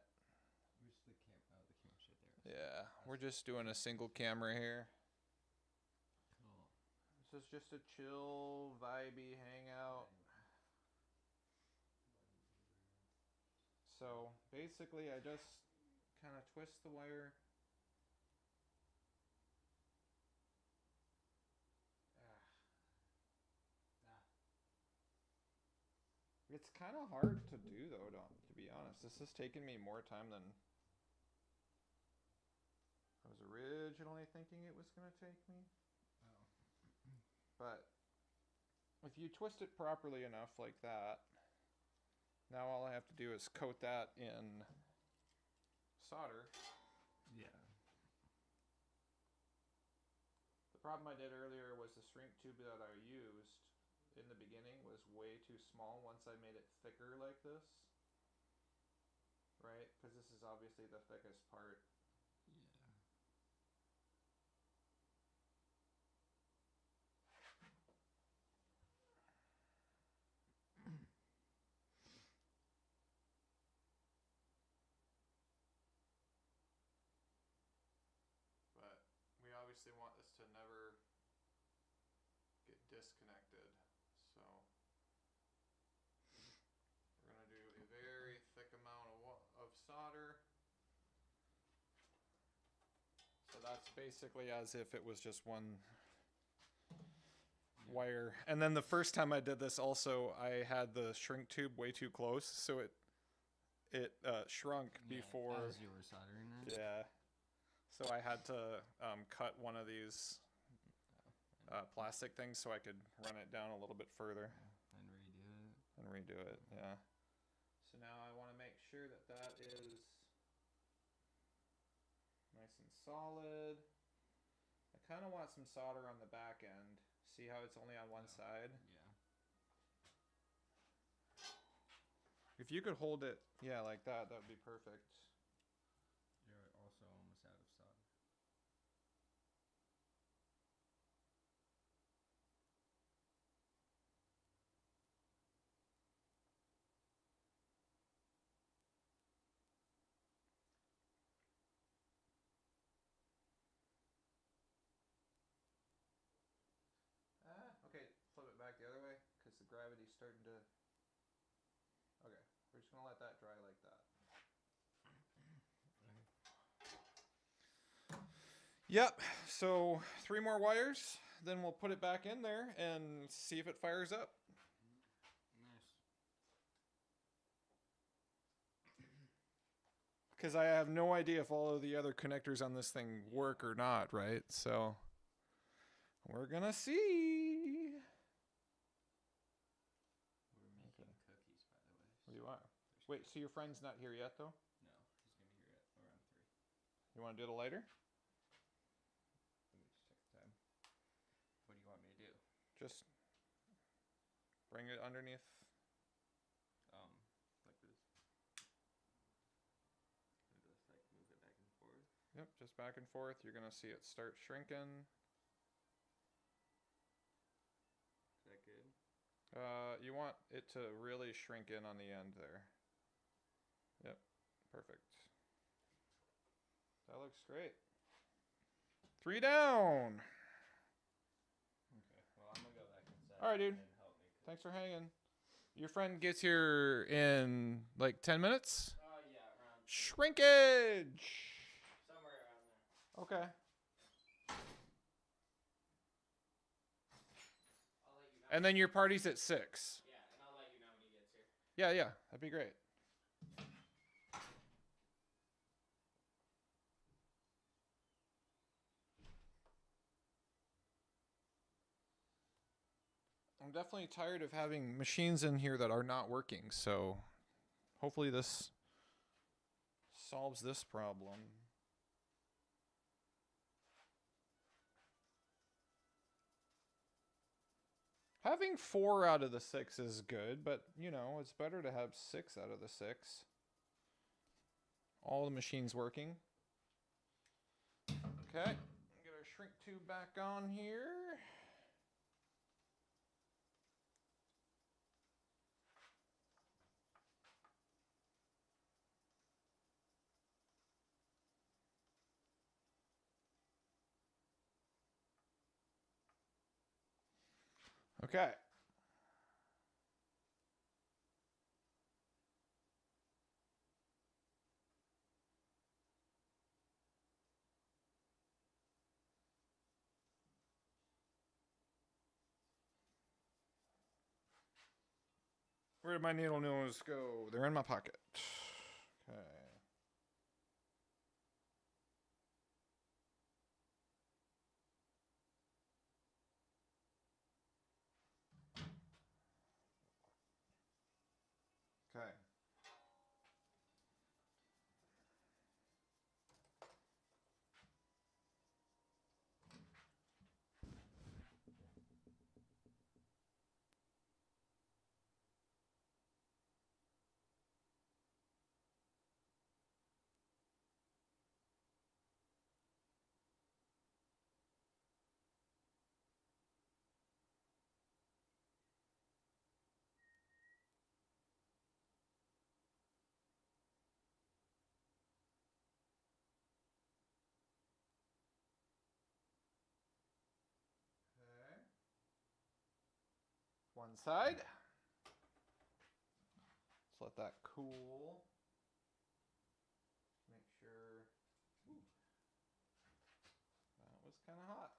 Where's the camera shit there? Yeah, we're just doing a single camera here. Cool. This is just a chill, vibey hangout. So basically, I just kind of twist the wire. It's kind of hard to do, though, to be honest. This has taken me more time than I was originally thinking it was going to take me. Oh. But if you twist it properly enough like that, now all I have to do is coat that in solder. Yeah. The problem I did earlier was the shrink tube that I used in the beginning was way too small once I made it thicker like this. Right? Because this is obviously the thickest part. Yeah. But we obviously want this to never get disconnected. So we're going to do a very thick amount of solder. So that's basically as if it was just one wire. And then the first time I did this also, I had the shrink tube way too close, so it shrunk before. As you were soldering it? Yeah. So I had to cut one of these plastic things so I could run it down a little bit further. And redo it. Yeah. So now I want to make sure that that is nice and solid. I kind of want some solder on the back end. See how it's only on one side? Yeah. If you could hold it, yeah, like that, that would be perfect. You're also almost out of solder. Okay, flip it back the other way because the gravity's starting to. Okay, we're just gonna let that dry like that. Yep, so 3 more wires, then we'll put it back in there and see if it fires up. Nice. Because I have no idea if all of the other connectors on this thing work or not, right? So we're gonna see. We're making cookies, by the way. What do you want? Wait, so your friend's not here yet, though? No, he's gonna be here at around 3. You want to do the lighter? Let me just check the time. What do you want me to do? Just bring it underneath. Like this. And just like move it back and forth. Yep, just back and forth. You're gonna see it start shrinking. Is that good? You want it to really shrink in on the end there. Yep, perfect. That looks great. 3 down. Okay. Well, I'm gonna go back inside. All right, dude. And help me cook. Thanks for hanging. Your friend gets here in like 10 minutes. Yeah, around Shrinkage. somewhere around there. Okay. I'll let you know. And then your party's at 6. Yeah, and I'll let you know when he gets here. Yeah, yeah, that'd be great. I'm definitely tired of having machines in here that are not working, so hopefully this solves this problem. Having 4 out of the 6 is good, but, you know, it's better to have 6 out of the 6. all the machines working. Okay, get our shrink tube back on here. Okay. Where did my needle nose go? They're in my pocket. Okay. Okay. One side. Let's let that cool. Make sure. Ooh, that was kind of hot.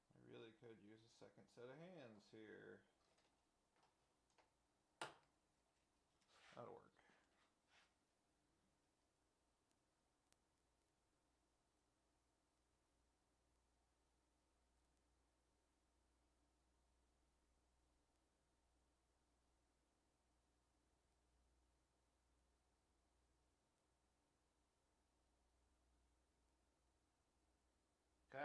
I really could use a second set of hands here. That'll work. Okay.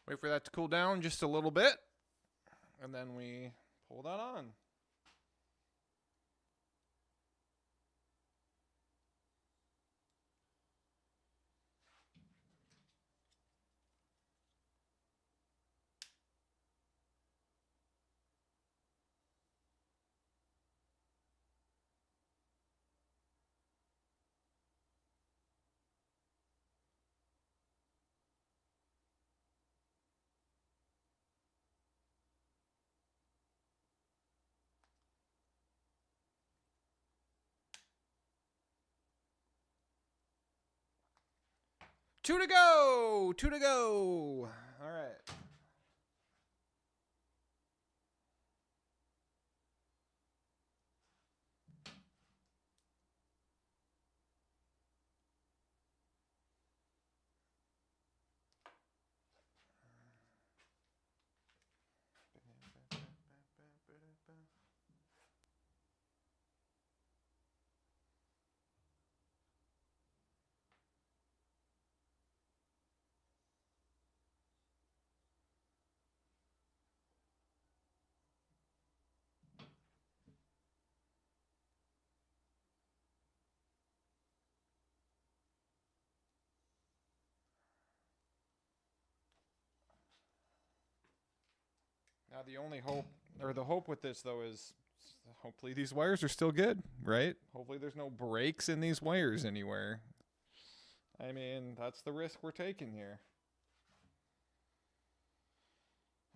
Wait for that to cool down just a little bit, and then we pull that on. Two to go. Two to go. All right. Now the only hope, or the hope with this though, is hopefully these wires are still good, right? Hopefully there's no breaks in these wires anywhere. I mean, that's the risk we're taking here.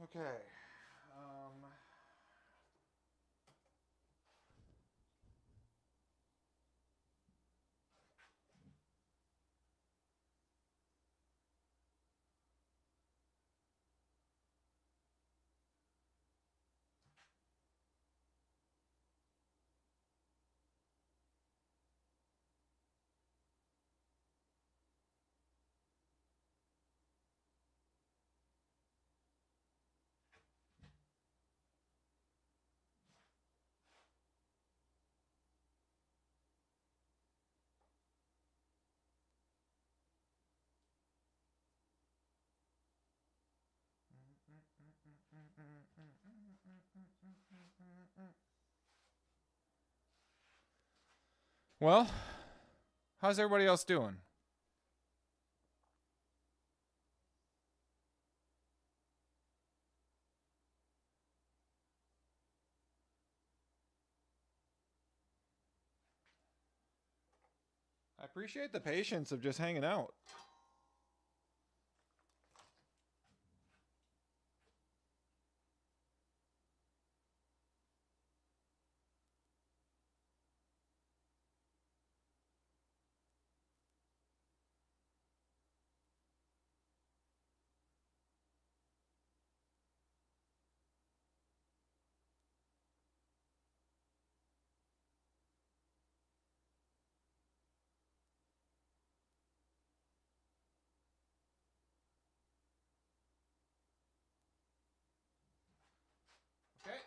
Okay. Well, how's everybody else doing? I appreciate the patience of just hanging out. Okay.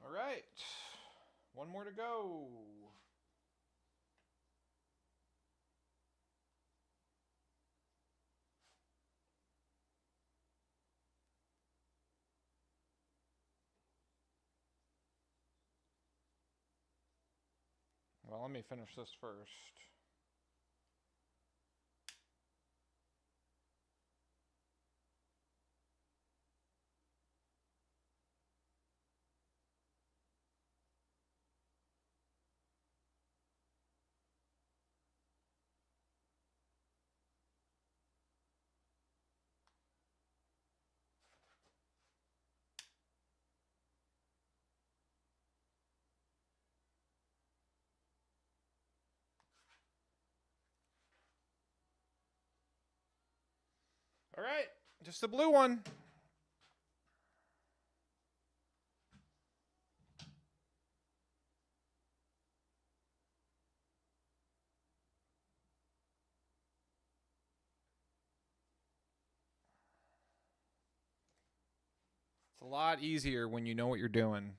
All right. One more to go. Well, let me finish this first. All right. Just the blue one. It's a lot easier when you know what you're doing.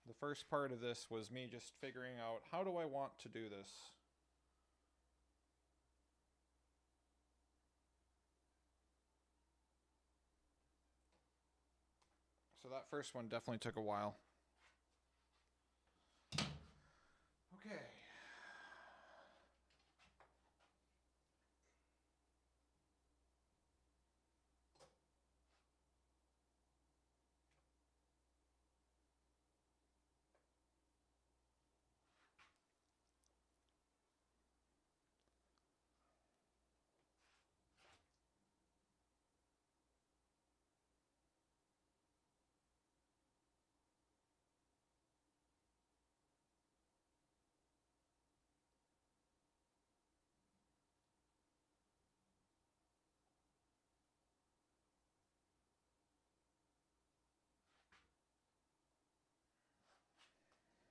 The first part of this was me just figuring out, how do I want to do this? So that first one definitely took a while. Okay.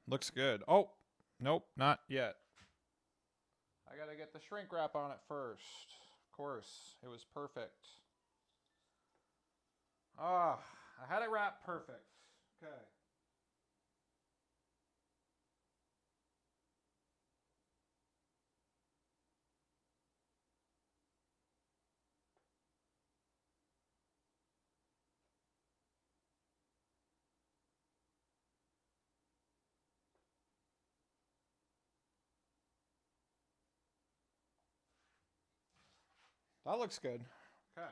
Looks good. Oh, nope, not yet. I gotta get the shrink wrap on it first. Of course, it was perfect. Ah, I had it wrapped perfect. Okay. That looks good. Okay.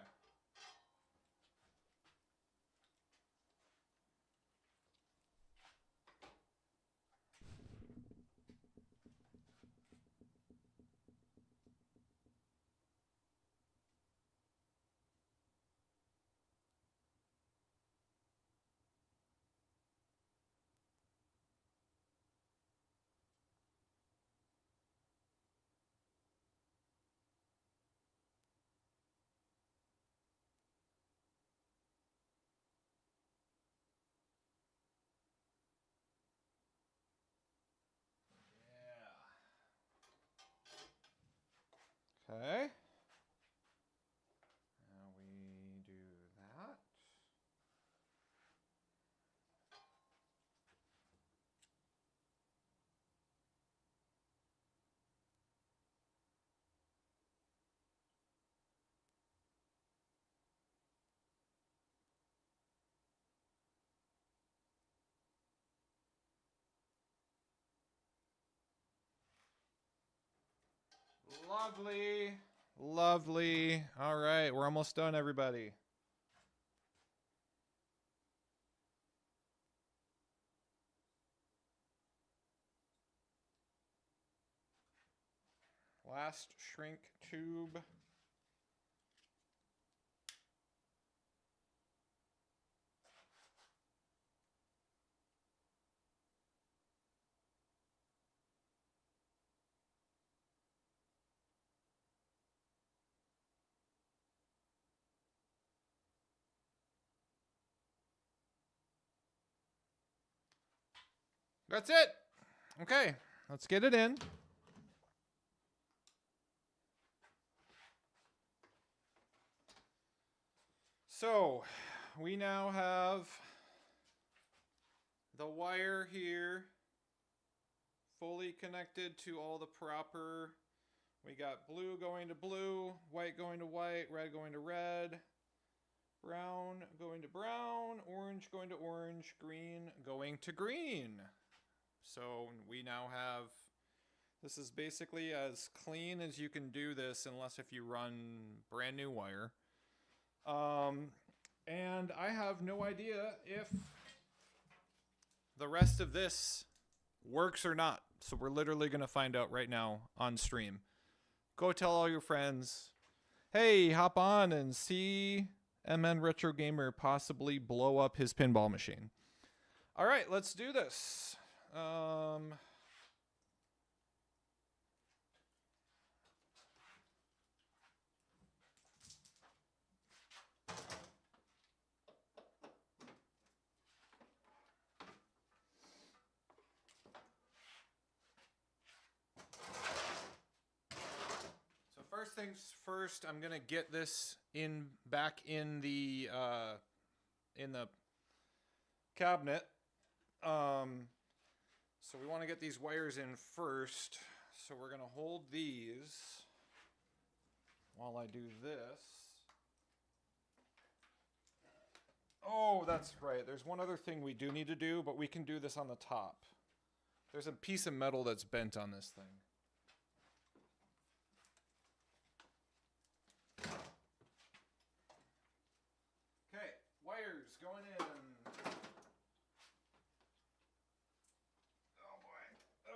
Lovely. Lovely. All right, we're almost done, everybody. Last shrink tube. That's it. Okay, let's get it in. So, we now have the wire here fully connected to all the proper. We got blue going to blue, white going to white, red going to red, brown going to brown, orange going to orange, green going to green. So we now have, this is basically as clean as you can do this, unless if you run brand new wire. And I have no idea if the rest of this works or not. So we're literally going to find out right now on stream. Go tell all your friends, hey, hop on and see MN Retro Gamer possibly blow up his pinball machine. All right, let's do this. First things first, I'm gonna get this back in the cabinet. So we want to get these wires in first. So we're gonna hold these while I do this. Oh, that's right. There's one other thing we do need to do, but we can do this on the top. There's a piece of metal that's bent on this thing. Okay, wires going in. Oh boy.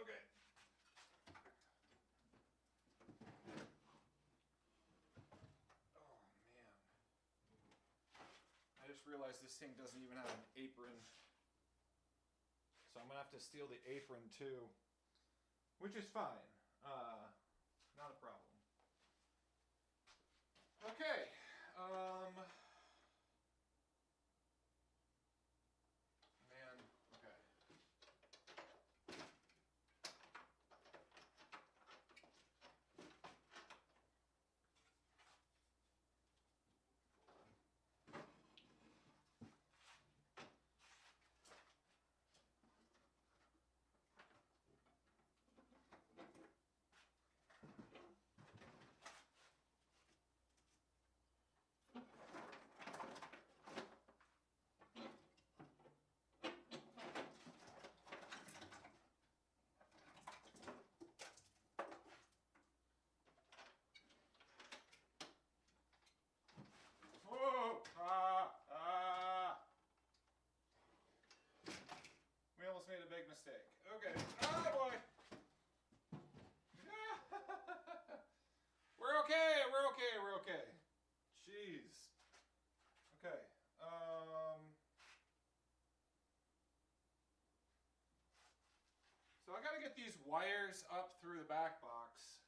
Okay. Oh man. I just realized this thing doesn't even have an apron. So I'm gonna have to steal the apron too. Which is fine. Not a problem. Okay. Man, okay. Whoa! We almost made a big mistake. Okay. Oh boy! We're okay, we're okay, we're okay. Jeez. Okay. So I gotta get these wires up through the back box.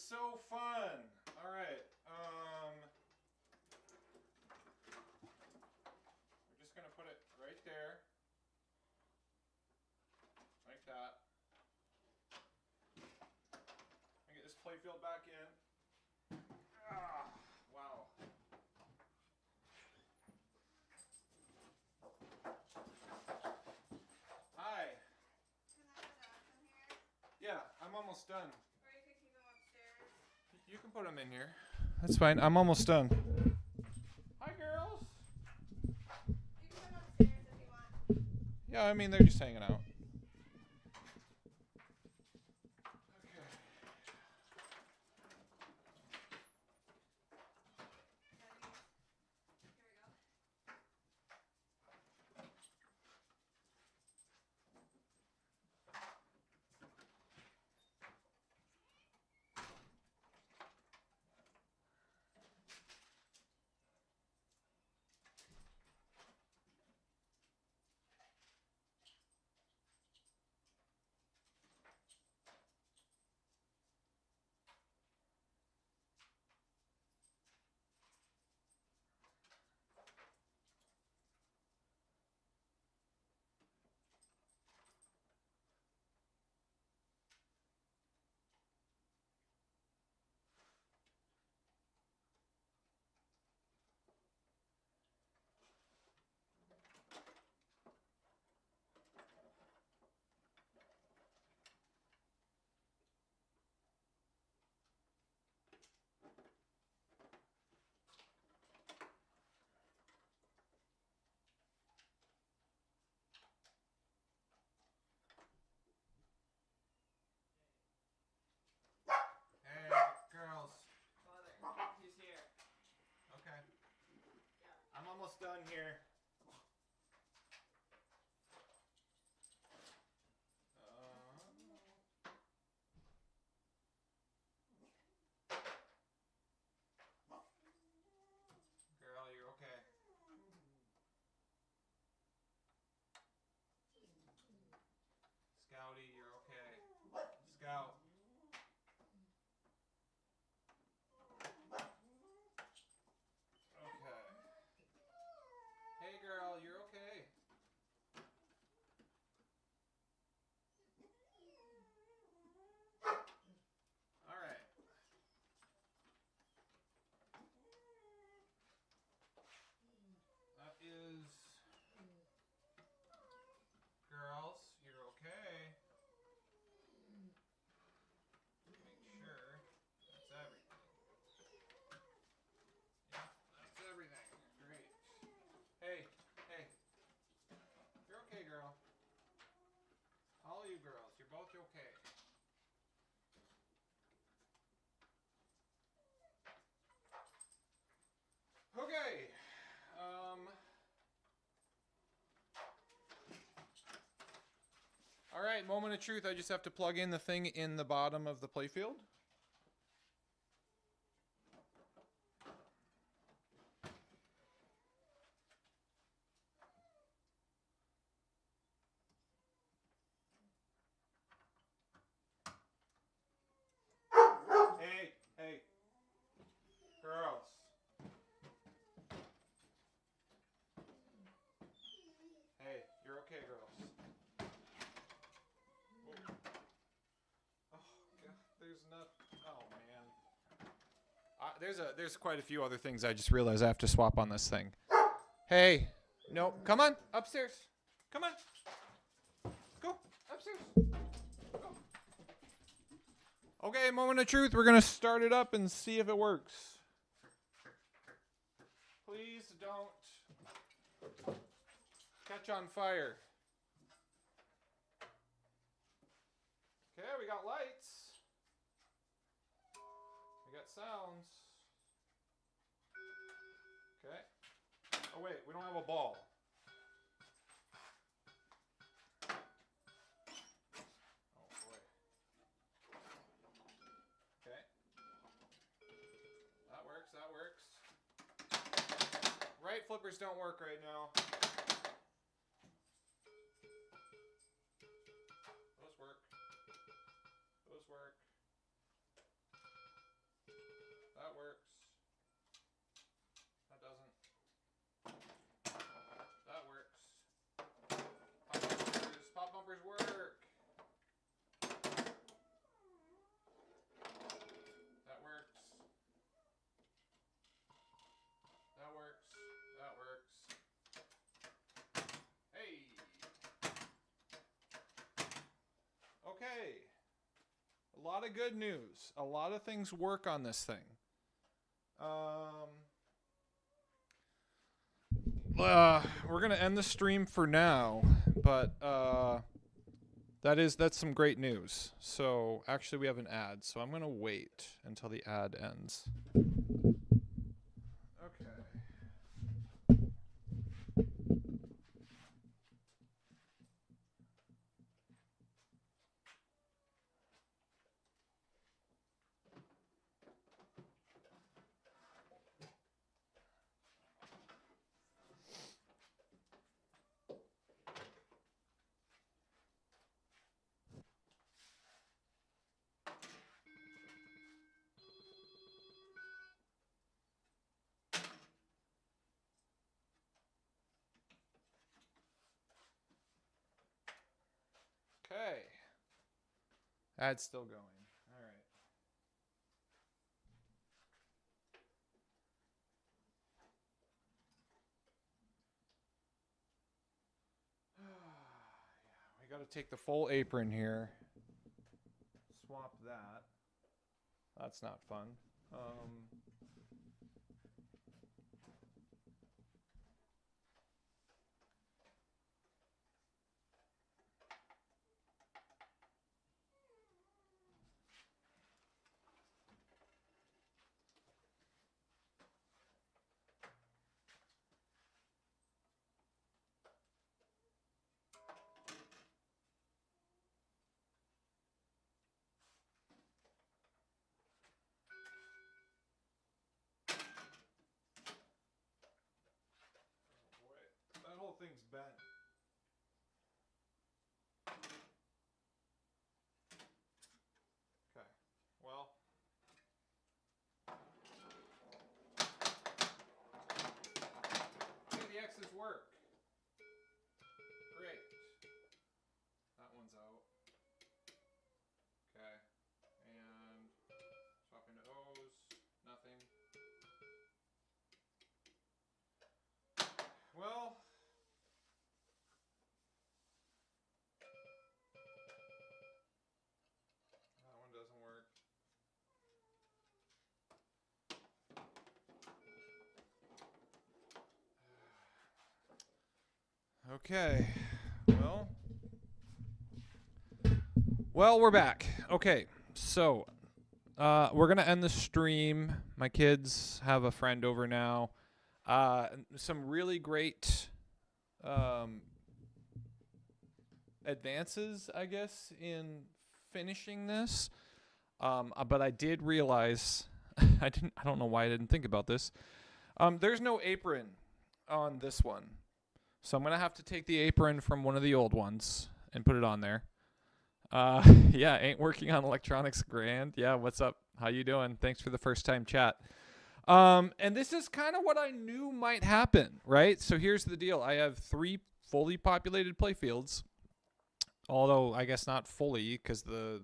so fun. All right. We're just gonna put it right there, like that. And get this playfield back in. Ah, wow. Hi. Can I put dogs in here? Yeah, I'm almost done. Or you could keep them upstairs. You can put them in here. That's fine. I'm almost done. Hi, girls. You can put them upstairs if you want. Yeah, I mean, they're just hanging out. Okay. Here we go. Hey, girls. Father, he's here. Okay. I'm almost done here. Girl, you're okay. Scouty, you're okay. Scout. Okay. Hey, girl, you're okay. All right. That is. Girls, you're okay. Make sure that's everything. Yeah, that's everything. Great. Hey, hey. You're okay, girl. All you girls, you're both okay. Okay. All right, moment of truth. I just have to plug in the thing in the bottom of the playfield. Hey, hey. Girls. Hey, you're okay, girls. Whoa. Oh, God, there's not. Oh man. There's quite a few other things I just realized I have to swap on this thing. Hey, no, come on upstairs. Come on. Go upstairs. Go. Okay, moment of truth. We're gonna start it up and see if it works. Please don't catch on fire. Okay, we got lights. We got sounds. Okay. Oh wait, we don't have a ball. Oh boy. Okay. That works, that works. Right flippers don't work right now. Those work. Those work. lot of good news. A lot of things work on this thing. We're gonna end the stream for now, but that's some great news. So actually, we have an ad, so I'm gonna wait until the ad ends. Okay. Okay. Ad's still going. All right. We got to take the full apron here. Swap that. That's not fun. That whole thing's bent. Okay. Well. Hey, the X's work. Great. That one's out. Okay. And swap into O's. Nothing. Well. That one doesn't work. Okay. Well, we're back. Okay. So, we're going to end the stream. My kids have a friend over now. Some really great advances, I guess, in finishing this. But I did realize I don't know why I didn't think about this. There's no apron on this one. So I'm going to have to take the apron from one of the old ones and put it on there. Yeah, ain't working on electronics grand. Yeah, what's up? How you doing? Thanks for the first time chat. And this is kind of what I knew might happen, right? So here's the deal. I have 3 fully populated playfields. Although I guess not fully, because the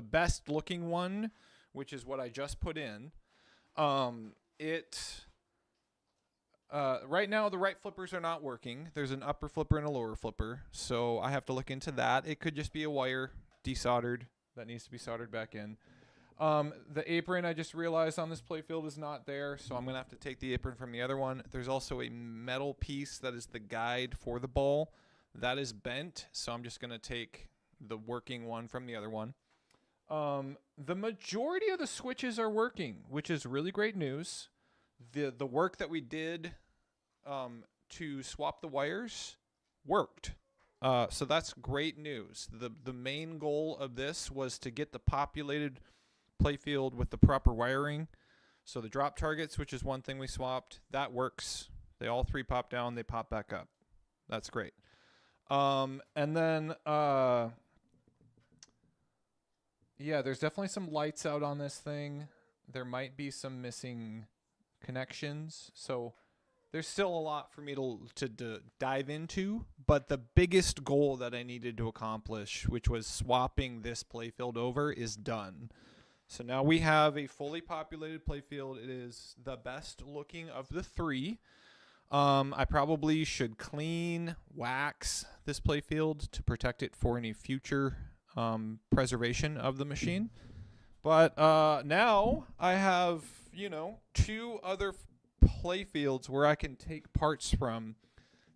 best looking one, which is what I just put in, right now the right flippers are not working. There's an upper flipper and a lower flipper, so I have to look into that. It could just be a wire desoldered that needs to be soldered back in. The apron, I just realized on this playfield is not there, so I'm gonna have to take the apron from the other one. There's also a metal piece that is the guide for the ball. That is bent, so I'm just going to take the working one from the other one. The majority of the switches are working, which is really great news. The work that we did to swap the wires worked. So that's great news. The main goal of this was to get the populated playfield with the proper wiring. So the drop targets, which is one thing we swapped, that works. They all 3 pop down, they pop back up. That's great. And then, yeah, there's definitely some lights out on this thing. There might be some missing connections. So there's still a lot for me to dive into. But the biggest goal that I needed to accomplish, which was swapping this playfield over, is done. So now we have a fully populated playfield. It is the best looking of the 3. I probably should clean, wax this playfield to protect it for any future preservation of the machine. But now I have, two other play fields where I can take parts from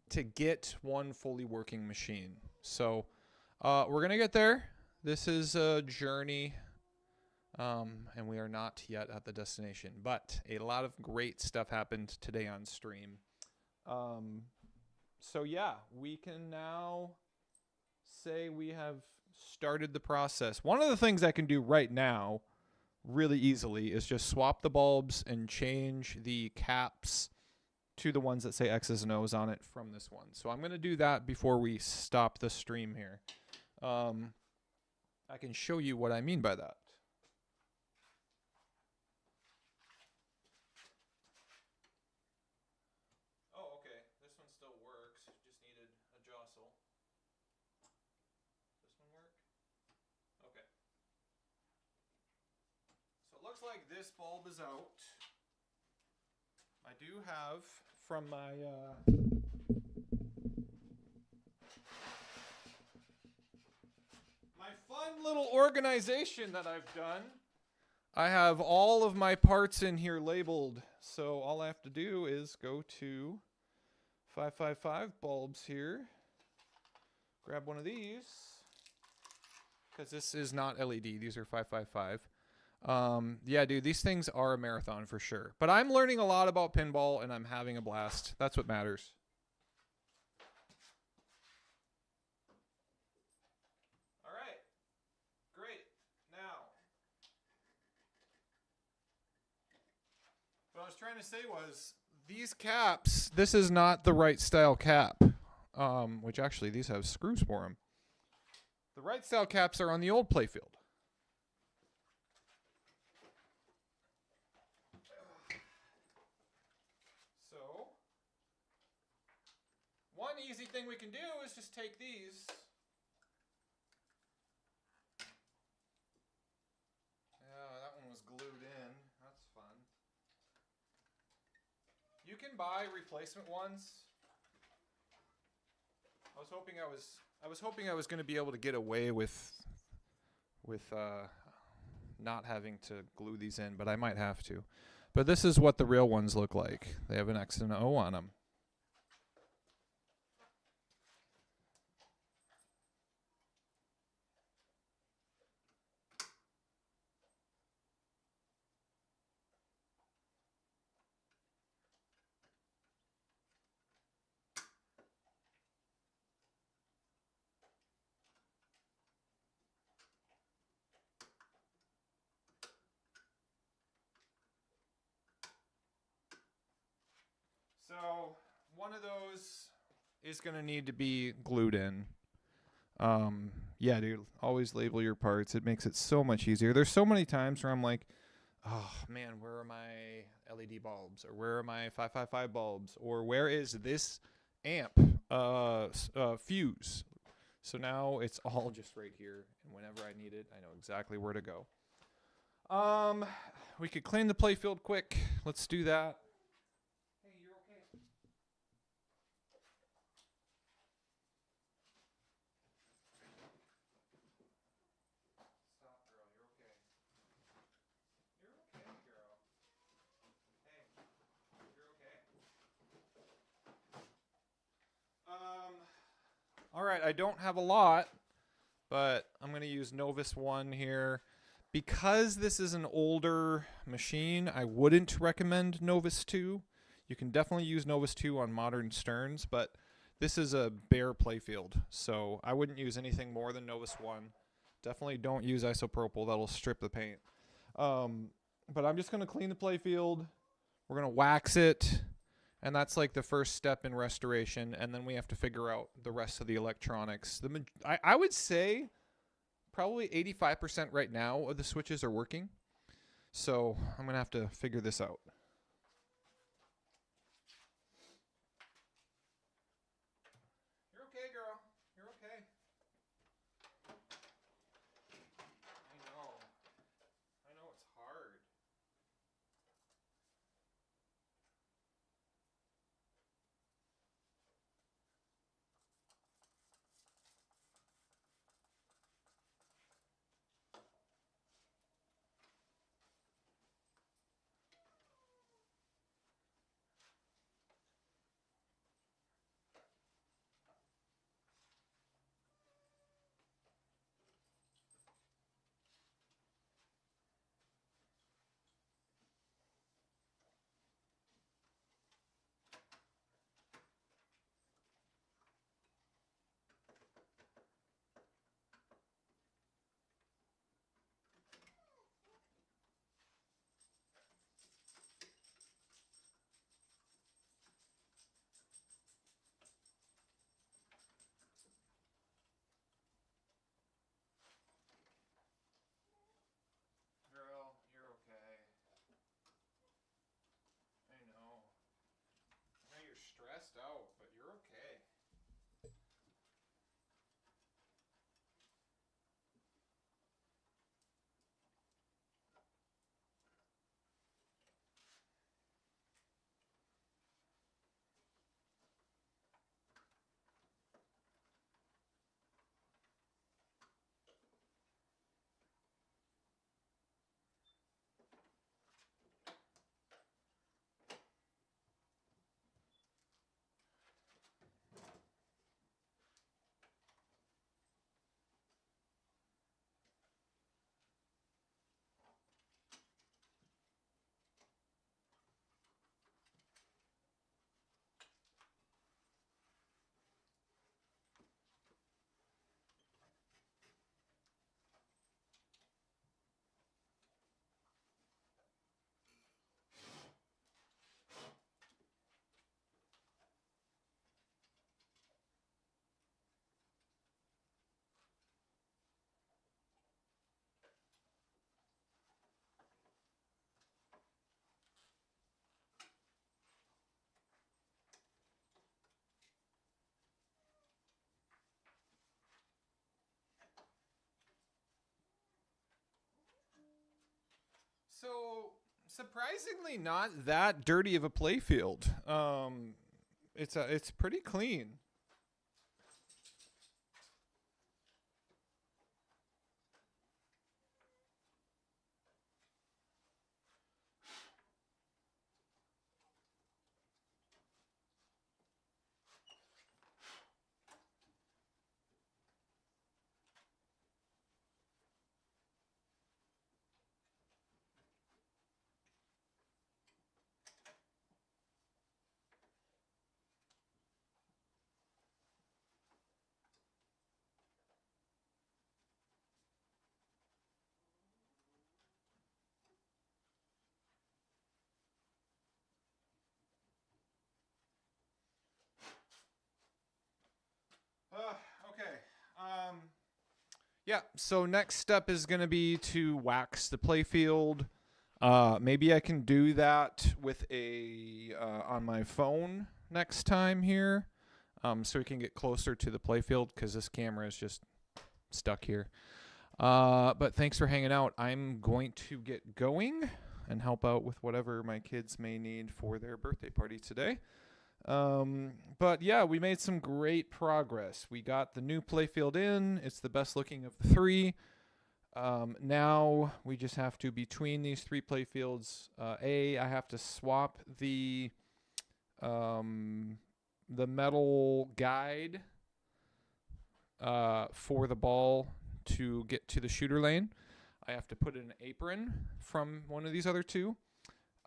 to get one fully working machine. So we're going to get there. This is a journey, and we are not yet at the destination. But a lot of great stuff happened today on stream. So, yeah, we can now say we have started the process. One of the things I can do right now really easily is just swap the bulbs and change the caps to the ones that say X's and O's on it from this one. So I'm going to do that before we stop the stream here. I can show you what I mean by that. Oh, okay. This one still works. Just needed a jostle. Does this one work? Okay. So it looks like this bulb is out. I do have from my my fun little organization that I've done. I have all of my parts in here labeled. So all I have to do is go to 555 bulbs here. Grab one of these. Because this is not LED. These are 555. Yeah, dude, these things are a marathon for sure. But I'm learning a lot about pinball, and I'm having a blast. That's what matters. All right. Great. Now, what I was trying to say was, these caps, this is not the right style cap. Which actually, these have screws for them. The right style caps are on the old playfield. One easy thing we can do is just take these. Yeah, that one was glued in. That's fun. You can buy replacement ones. I was hoping I was going to be able to get away with not having to glue these in, but I might have to. But this is what the real ones look like. They have an X and an O on them. So one of those is going to need to be glued in. Yeah, dude, always label your parts. It makes it so much easier. There's so many times where I'm like, oh, man, where are my LED bulbs? Or where are my 555 bulbs? Or where is this amp fuse? So now it's all just right here. And whenever I need it, I know exactly where to go. We could clean the playfield quick. Let's do that. All right, I don't have a lot, but I'm going to use Novus 1 here. Because this is an older machine, I wouldn't recommend Novus 2. You can definitely use Novus 2 on modern Sterns, but this is a bare playfield, so I wouldn't use anything more than Novus 1. Definitely don't use isopropyl. That'll strip the paint. But I'm just going to clean the playfield. We're going to wax it. And that's like the first step in restoration, and then we have to figure out the rest of the electronics. I would say probably 85% right now of the switches are working. So I'm going to have to figure this out. You're okay, girl. You're okay. I know it's hard. surprisingly not that dirty of a playfield. It's pretty clean. Okay. Yeah, so next step is going to be to wax the playfield. Maybe I can do that with a on my phone next time here, so we can get closer to the playfield because this camera is just stuck here. But thanks for hanging out. I'm going to get going and help out with whatever my kids may need for their birthday party today. But yeah, we made some great progress. We got the new playfield in. It's the best looking of the three. Now we just have to, between these three playfields, I have to swap the metal guide for the ball to get to the shooter lane. I have to put in an apron from one of these other two.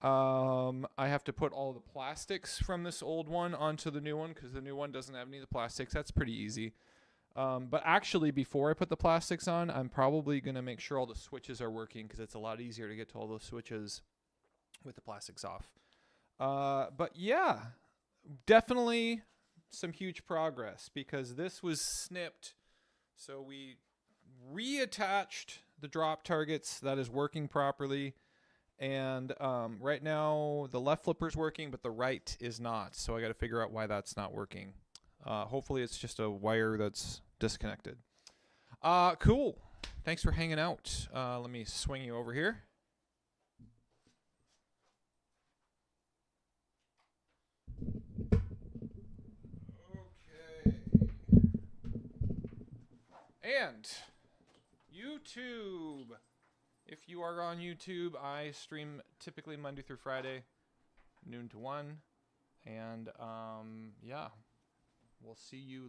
I have to put all the plastics from this old one onto the new one because the new one doesn't have any of the plastics. That's pretty easy. But actually, before I put the plastics on, I'm probably going to make sure all the switches are working because it's a lot easier to get to all those switches with the plastics off. But yeah, definitely some huge progress because this was snipped. So we reattached the drop targets. That is working properly. And right now, the left flipper's working, but the right is not. So I got to figure out why that's not working. Hopefully, it's just a wire that's disconnected. Cool. Thanks for hanging out. Let me swing you over here. Okay. And YouTube. If you are on YouTube, I stream typically Monday through Friday, noon to 1. And yeah, we'll see you later.